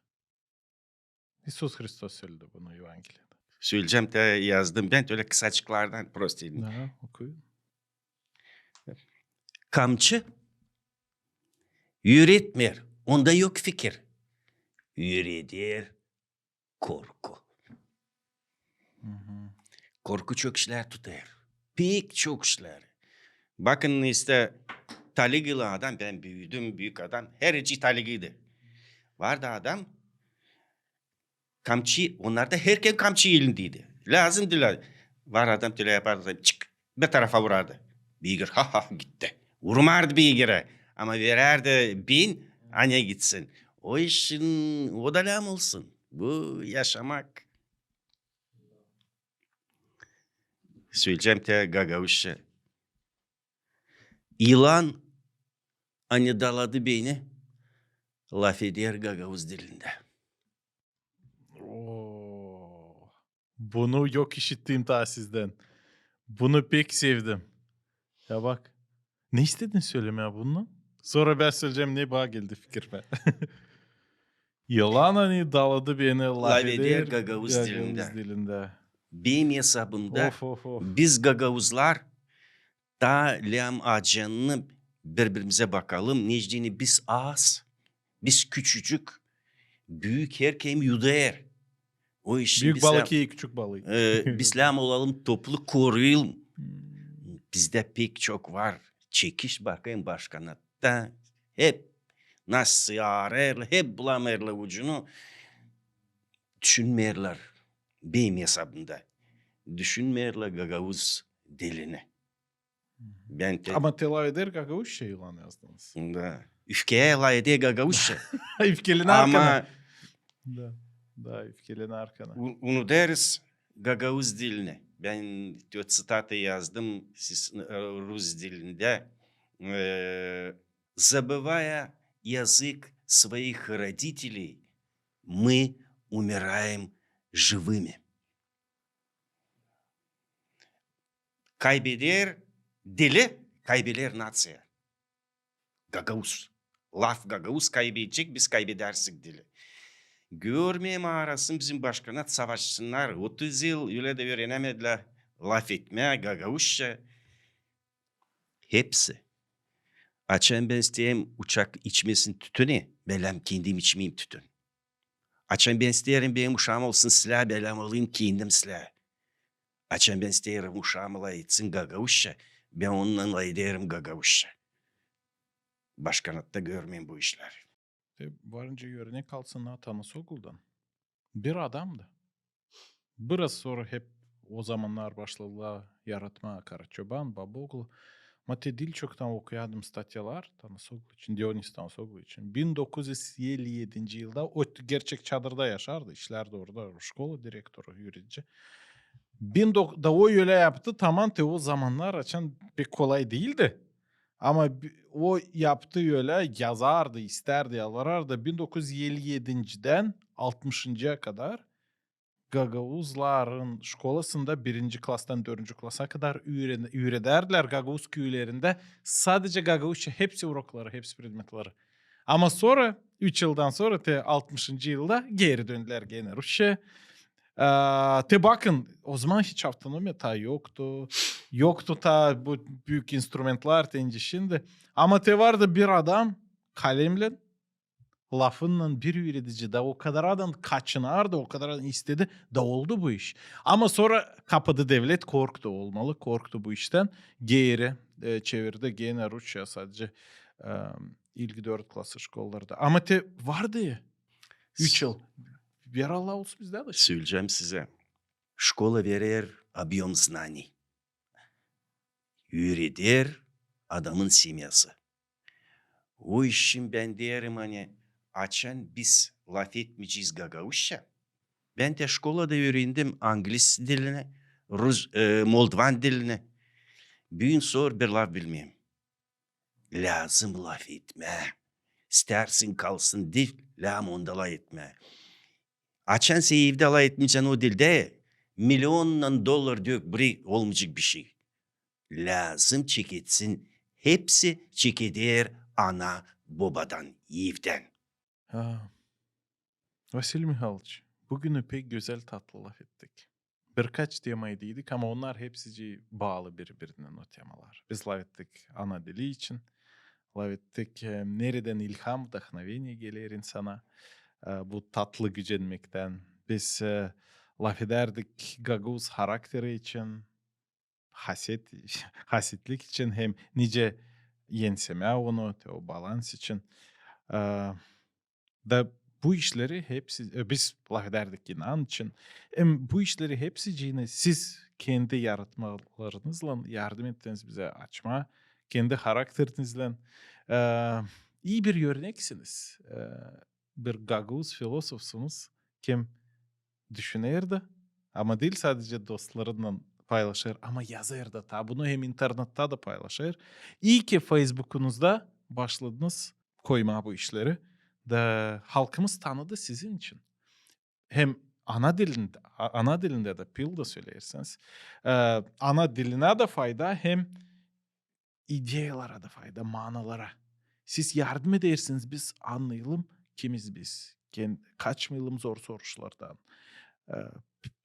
İsus Hristos söyledi bunu Evangeli'de. Söyleyeceğim de yazdım. Ben öyle kısacıklardan prost edeyim. Aha, okuyun. Kamçı yüretmer. Onda yok fikir. Yüredir korku. Hı-hı. Korku çok işler tutar. Pek çok işler. Bakın işte Taligılı adam, ben büyüdüm büyük adam. Her içi Taligıydı. Vardı adam, kamçı, onlar da herkes kamçı elindeydi. Lazımdılar. Var adam öyle yapardı, çık bir tarafa vurardı. Beygir ha ha gitti. Vurmardı beygire. Ama vererdi bin, anne gitsin. O işin o da lam olsun. Bu yaşamak. Söyleyeceğim de Gagavuş'a. Yılan hani daladı beni, laf eder Gagavuz dilinde. Oo. Bunu yok işittiğim ta sizden. Bunu pek sevdim. Ya bak. Ne istedin söylemeye bunu? Sonra ben söyleyeceğim ne bağ geldi fikrime. Yılan hani daladı beni laf eder Gagavuz dilinde. dilinde. Benim hesabımda Of of of. biz Gagavuzlar da lam ağacını birbirimize bakalım. Necdini biz az, biz küçücük, büyük herkem yuder. O işin Büyük biz balık iyi küçük balık. biz lam olalım, toplu koruyalım. Hmm. Bizde pek çok var. Çekiş bakayım başkanatta. Hep nasıl ararlar, hep bulamayırlar ucunu. Düşünmeyirler benim hesabımda. Düşünmeyirler Gagavuz dilini. Ben de Ama telav eder gagavuş şey yılan yazdınız. da öfkeye layık Gagavuzça. Öfkelini arkana. Ama Da. Да, öfkelene arkana. Unuderiz Gagavuz dilini. Ben o цитаты yazdım Rus dilinde. Забывая язык своих родителей, мы умираем живыми. Kaybeder dili, kaybeder natsiya. Gagavuz. Laf Gagavuz kaybedecek, biz kaybedersek dili. Görmeyeyim arasın bizim başkanat savaşsınlar. 30 yıl öyle de öğrenemediler. Laf etmeye Gagavuzça. Hepsi. Açan ben isteyeyim uçak içmesin tütünü. Belem kendim içmeyeyim tütün. Açan ben isterim benim uşağım olsun silah. Belem alayım kendim silah. Açan ben isterim uşağım ola etsin Gagavuzça. Ben onunla ederim Gagavuzça. Başkanatta görmeyeyim bu işler. Varınca örnek kalsın Tanış Okul'dan. Bir adamdı. Biraz sonra hep o zamanlar başladılar yaratma Karaçoban, Baboglu. Mate dil çoktan okuyadım statyalar Tanış Okul için, Dionys Tanış Okul için. 1957 yılda o gerçek çadırda yaşardı. İşlerdi orada, şkola direktörü, yürütücü. Da o öyle yaptı. Tamam o zamanlar açan pek kolay değildi. Ama o yaptığı öyle yazardı, isterdi, yalvarardı. 1957'den 60'a kadar Gagavuzların şkolasında 1. klastan 4. klasa kadar öğrederler Gagavuz köylerinde. Sadece Gagavuzça hepsi urokları, hepsi predmetleri. Ama sonra 3 yıldan sonra 60. yılda geri döndüler gene Rusça. Bakın o zaman hiç avtonomi yoktu. Yoktu bu büyük instrumentlar şimdi. Ama vardı bir adam kalemle lafınla bir üretici de o kadar adam kaçınardı, o kadar adam istedi da oldu bu iş. Ama sonra kapadı devlet korktu olmalı. Korktu bu işten. Geri çevirdi gene Rusça sadece ilk 4 klası şkollarda. Ama vardı ya 3 yıl. Bir Allah olsun bizde de. Söyleyeceğim size. Школа verir объем знаний. Öğretir adamın simyası. O işin ben derim hani açan biz laf etmeyeceğiz Gagavuzça. Ben de şkolada öğrendim İngiliz dilini, Moldovan dilini. Büyün sor bir laf bilmeyeyim. Lazım laf etme. İstersin kalsın dil, lam onda laf etme. Açan evde laf etmeyeceksin o dilde. Milyonla dolar dök biri olmayacak bir şey. Lazım çeketsin. Hepsi çekeder ana babadan, evden. Vasil Mihайлович, bugünü pek güzel tatlı laf ettik. Birkaç temayı dedik ama onlar hepsi bağlı birbirine o temalar. Biz laf ettik ana dili için. Laf ettik nereden ilham, вдохновение gelir insana. Bu tatlı gücenmekten. Biz laf ederdik Gagavuz karakteri için. Hasetlik için hem nice yenseme onu, o balans için. Da bu işleri hepsi biz laf ederdik inan için. Bu işleri hepsi yine siz kendi yaratmalarınızla yardım ettiniz bize açma. Kendi karakterinizle iyi bir örneksiniz. Bir Gagavuz filozofsunuz. Kim düşünürdi ama değil sadece dostlarıyla paylaşır ama yazır da bunu hem internette de paylaşır. İyi ki Facebook'unuzda başladınız koymaya bu işleri. Da halkımız tanıdı sizin için. Hem ana dilinde de pil de söylerseniz ana diline de fayda hem ideyalara da fayda, manalara. Siz yardım edersiniz biz anlayalım kimiz biz. Kaçmayalım zor soruşlardan.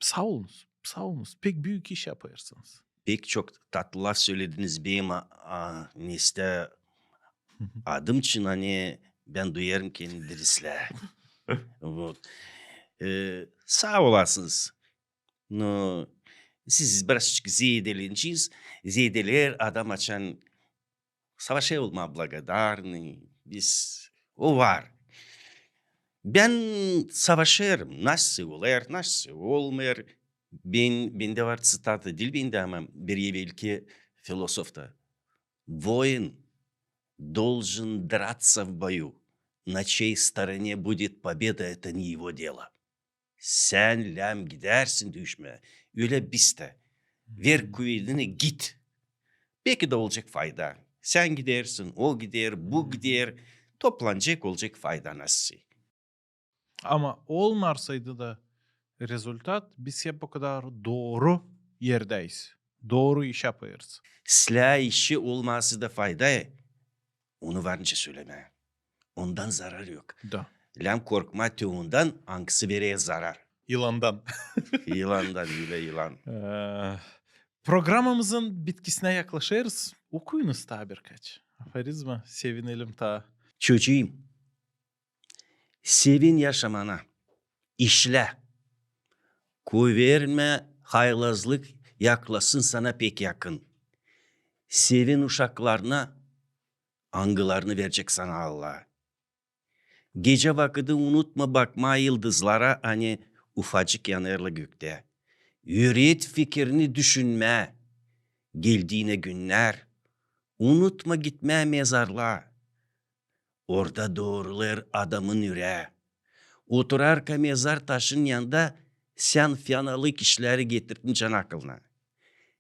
Sağ olunuz, sağ olunuz. Pek büyük iş yaparsınız. Pek çok tatlı laf söylediniz benim adım için hani ben duyarım kendinizle. Sağ olasınız. No, siz birazcık zedeleneceğiz. Zedeler adam açan savaşa olma благодарны. Biz o var. Ben savaşırım. Nasıl olur, nasıl olmuyor. Bende var цитата değil bende ama bir evvelki filosofta. Воин должен драться в бою. На чьей стороне будет победа, это не его дело. Sen lem gidersin düşme. Öyle biz de. Ver kuvvetini git. Belki de olacak fayda. Sen gidersin, o gider, bu gider. Toplanacak olacak fayda nasıl? Ama olmarsaydı da rezultat biz hep o kadar doğru yerdeyiz. Doğru iş yapıyoruz. Silah işi olması da fayda. Onu varınca söyleme. Ondan zarar yok. Da. Lem korkma tüğünden hangisi vereye zarar. Yılandan. Yılandan öyle yılan. Programımızın bitkisine yaklaşıyoruz. Okuyunuz ta birkaç. Aferizma, sevinelim ta. Çocuğum, sevin yaşamana, işle. Koy verme, haylazlık yaklasın sana pek yakın. Sevin uşaklarına, angılarını verecek sana Allah. Gece vakiti unutma bakma yıldızlara hani ufacık yanarlı gökte. Yüreğit fikrini düşünme. Geldiğine günler. Unutma gitme mezarlığa. Orada doğrular adamın yüreği. Oturarka mezar taşın yanında sen fenalık işleri getirdin can aklına.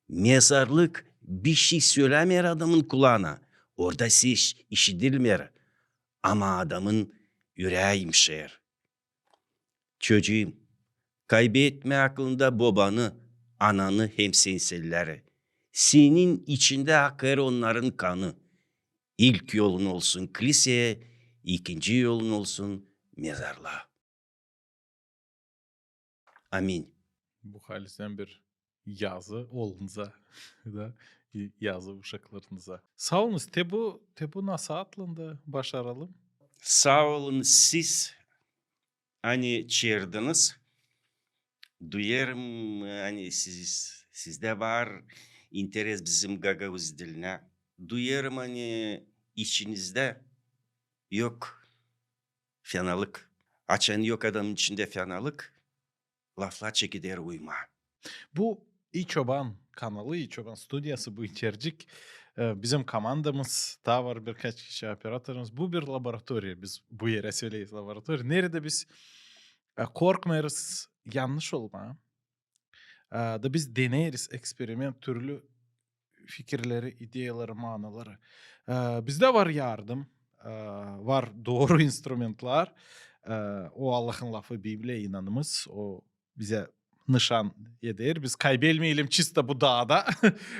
Mezarlık bir şey söylemer adamın kulağına. Orada ses işitilmer. Ama adamın yüreği imşer. Çocuğum, kaybetme aklında babanı, ananı hem senselleri. Senin içinde akar onların kanı. İlk yolun olsun kiliseye, ikinci yolun olsun mezarlığa. Amin. Bu halisten bir yazı oğlunuza da yazı uşaklarınıza. Sağ olunuz. Tebu nasıl atlandı? Başaralım. Sağ olun siz hani çağırdınız. Duyarım hani sizde var interes bizim Gagavuz diline. Duyarım hani içinizde yok fenalık. Açan yok adamın içinde fenalık. Lafla çekider uyma. Bu İyi Çoban kanalı, İyi Çoban stüdyası bu içericik. Bizim komandamız daha var birkaç kişi operatörümüz. Bu bir laboratuvarya. Biz bu yere söyleyiz laboratuvarya. Nerede biz korkmayırız yanlış olma. Da biz deneriz eksperiment türlü fikirleri, ideyaları, manaları. Bizde var yardım, var doğru instrumentlar. O Allah'ın lafı Bibli'ye inanımız. O bize nişan eder. Biz kaybetmeyelim çista bu dağda.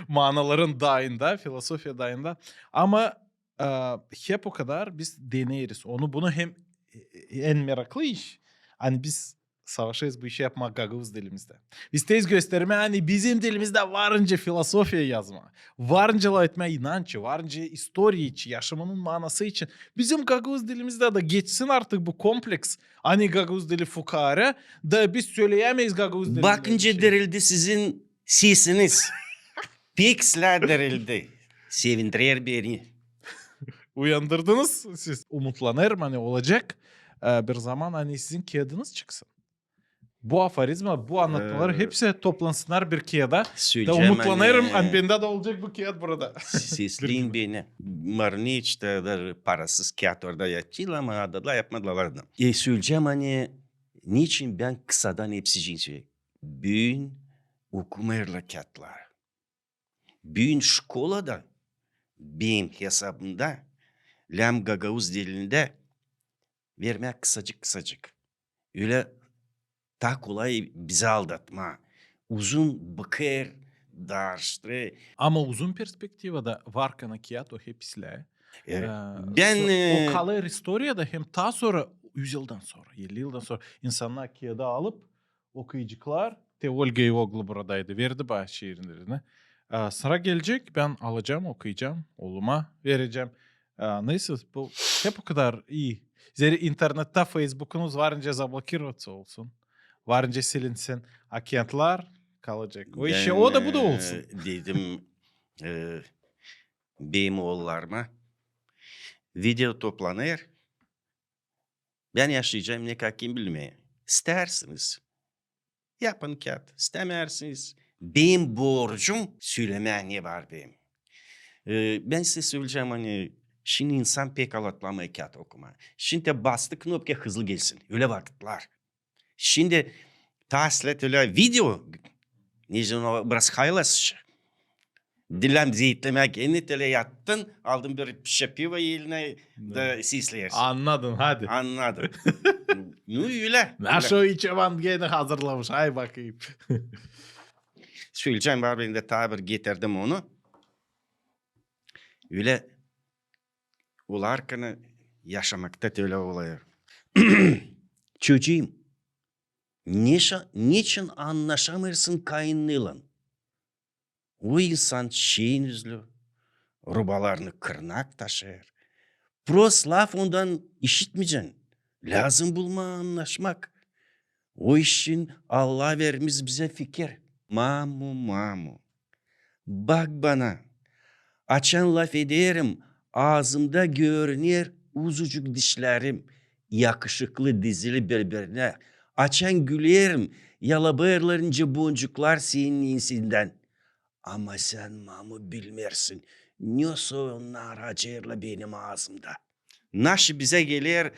Manaların dağında, filosofiya dağında. Ama hep o kadar biz deneriz. Onu bunu hem en meraklı iş. Hani biz savaşıyız bu işi yapmak Gagavuz dilimizde. Biz tez gösterme hani bizim dilimizde varınca filosofiya yazma. Varınca etme inancı, varınca istoriya için, yaşamının manası için. Bizim Gagavuz dilimizde de geçsin artık bu kompleks. Hani Gagavuz dili fukara da biz söyleyemeyiz Gagavuz dilimizde. Bakınca derildi sizin sesiniz. Piksler derildi. Sevindirir beni. Uyandırdınız siz. Umutlanırım hani olacak. Bir zaman hani sizin kağıdınız çıksın. Bu aforizma, bu anlatmalar hepsi toplansınlar bir kağıda. Da Söyleyeceğim umutlanırım hani bende de olacak bu kağıt burada. Sesleyin beni. Marni işte parasız kağıt orada yatıyor ama adalar yapmadılar. Söyleyeceğim hani niçin ben kısadan hepsi cinsi. Bugün okumayla kağıtlar. Bugün şkolada benim hesabımda Lam Gagavuz dilinde vermek kısacık. Öyle daha kolay bizi aldatma. Uzun bakır, darıştırı. Ama uzun perspektivada varken kağıt o hepsiyle. Ben O kalır istoriyada hem daha sonra 100 yıldan sonra, 50 yıldan sonra insanlar kağıda alıp okuyucular te Olga Ivoglu buradaydı verdi bazı şiirlerini. Sıra gelecek ben alacağım okuyacağım oğluma vereceğim. Neyse bu hep o kadar iyi. Zeri internette Facebook'unuz varınca zablokirovat olsun. Varınca silinsin. Akentlar kalacak. O işe o da bu da olsun. Dedim benim oğullarıma video toplanır. Ben yaşayacağım ne kakim bilmeye. İstersiniz. Yapın kağıt. İstemersiniz. Benim borcum söylemeye ne var benim. Ben size söyleyeceğim hani şimdi insan pek alatlamaya kağıt okuma. Şimdi bastı knopka hızlı gelsin. Öyle vakitler. Şimdi Taslet öyle video. Neyse onu biraz haylasışı. Dilim zeytlemek eni öyle yattın. Aldın bir şişe piva eline da sisleyersin. Anladın hadi. Anladım. Nu öyle. Naşo içevan gene hazırlamış. Hay bakayım. Söyleyeceğim var ben de tabir getirdim onu. Öyle olarken yaşamakta öyle oluyor. Çocuğum, niçin anlaşamırsın kayınlıyla? O insan şeyin üzlü, rubalarını kırnak taşır. Pros laf ondan işitmeyeceksin. Lazım bulma anlaşmak. O işin Allah vermiş bize fikir. Mamu. Bak bana. Açan laf ederim. Ağzımda görünür uzucuk dişlerim. Yakışıklı dizili birbirine. Açan gülerim. Yalabığırlarınca boncuklar senin insinden. Ama sen mamı bilmersin. Nasıl onlar acırla benim ağzımda. Naşı bize gelir.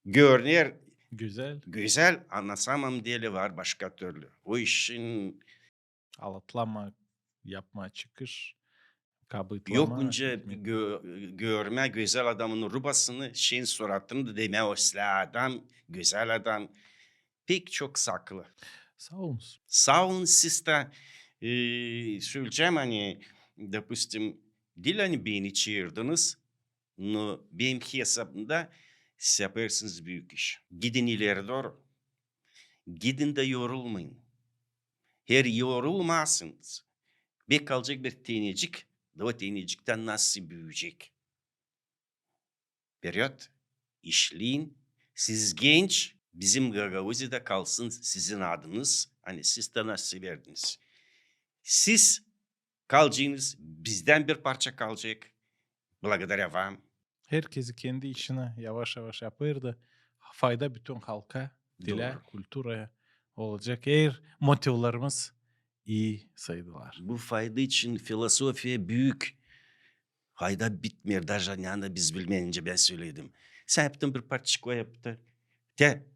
Görünür Güzel. güzel anlasamam dili var başka türlü. O işin Alatlama, yapma çıkış, kabıtlama. yok önce görme güzel adamın rubasını, şeyin suratını da deme o adam, güzel adam. Pek çok saklı. Sağ olun. Sağ olun siz de söyleyeceğim hani, допустим, dil hani beni çığırdınız. No, benim hesabımda siz yaparsınız büyük iş. Gidin ileri doğru. Gidin de yorulmayın. Her yorulmazsınız. Bir kalacak bir tanecik. Da o tanecikten nasıl büyüyecek? Periyot. İşleyin. Siz genç. Bizim Gagavuzi'de kalsın sizin adınız. Hani siz de nasıl verdiniz? Siz kalacaksınız. Bizden bir parça kalacak. Благодаря вам. Herkesi kendi işine yavaş yavaş yapır da fayda bütün halka, dile, Doğru. kültüraya olacak. Eğer motivlarımız iyi saydılar. Bu fayda için filosofiya büyük. Fayda bitmiyor. Даже yani biz bilmeyince ben söyledim. Sen yaptın bir parçacık o yaptı.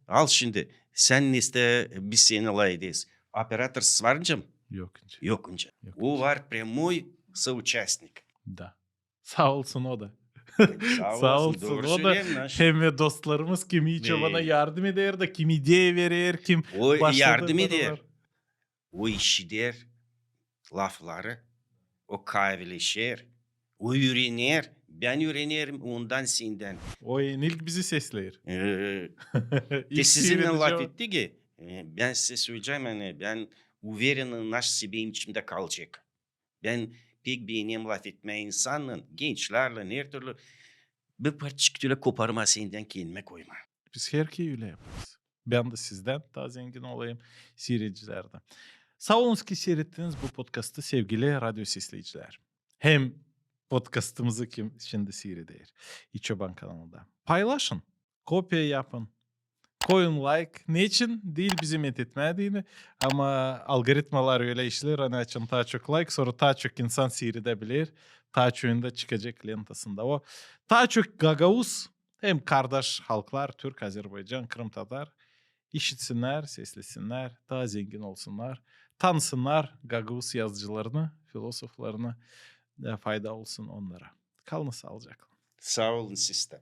Al şimdi. Sen iste biz seni alayız. Оператор svarınca mı? Yok. Yok önce. Yok. O var прямой соучастник. Da. Sağ olsun o da. Sağ olsun. Doğru O da söyleyeyim Naş. hem de dostlarımız kimi içe bana yardım eder de kim ideye verir kim O başladı yardım var. eder. O işi der. Lafları. O kahveleşir. O öğrenir. Ben öğrenirim ondan senden. O ilk bizi sesler. De sizinle laf etti ki ben size söyleyeceğim hani ben uverenim naş benim içimde kalacak. Ben pek beğeneyim laf etme insanla, gençlerle her türlü bir parçacık öyle koparma senden kendime koyma. Biz herkese öyle yaparız. Ben de sizden daha zengin olayım seyircilerden. Sağ olun ki seyrettiniz bu podcast'ı sevgili radyo izleyiciler. Hem podcast'ımızı kim şimdi seyreder İçoban kanalında. Paylaşın, kopya yapın, koyun like. Ne için? Değil bizi methetmediğini ama algoritmalar öyle işler. Hani açın daha çok like sonra daha çok insan seyredebilir. Daha çoğunda çıkacak lentasında o. Daha çok Gagavuz hem kardeş halklar Türk, Azerbaycan, Kırım Tatar işitsinler, seslesinler, daha zengin olsunlar. Tanısınlar Gagavuz yazıcılarını, filozoflarını fayda olsun onlara. Kalın sağlıcakla. Sağ olun sistem.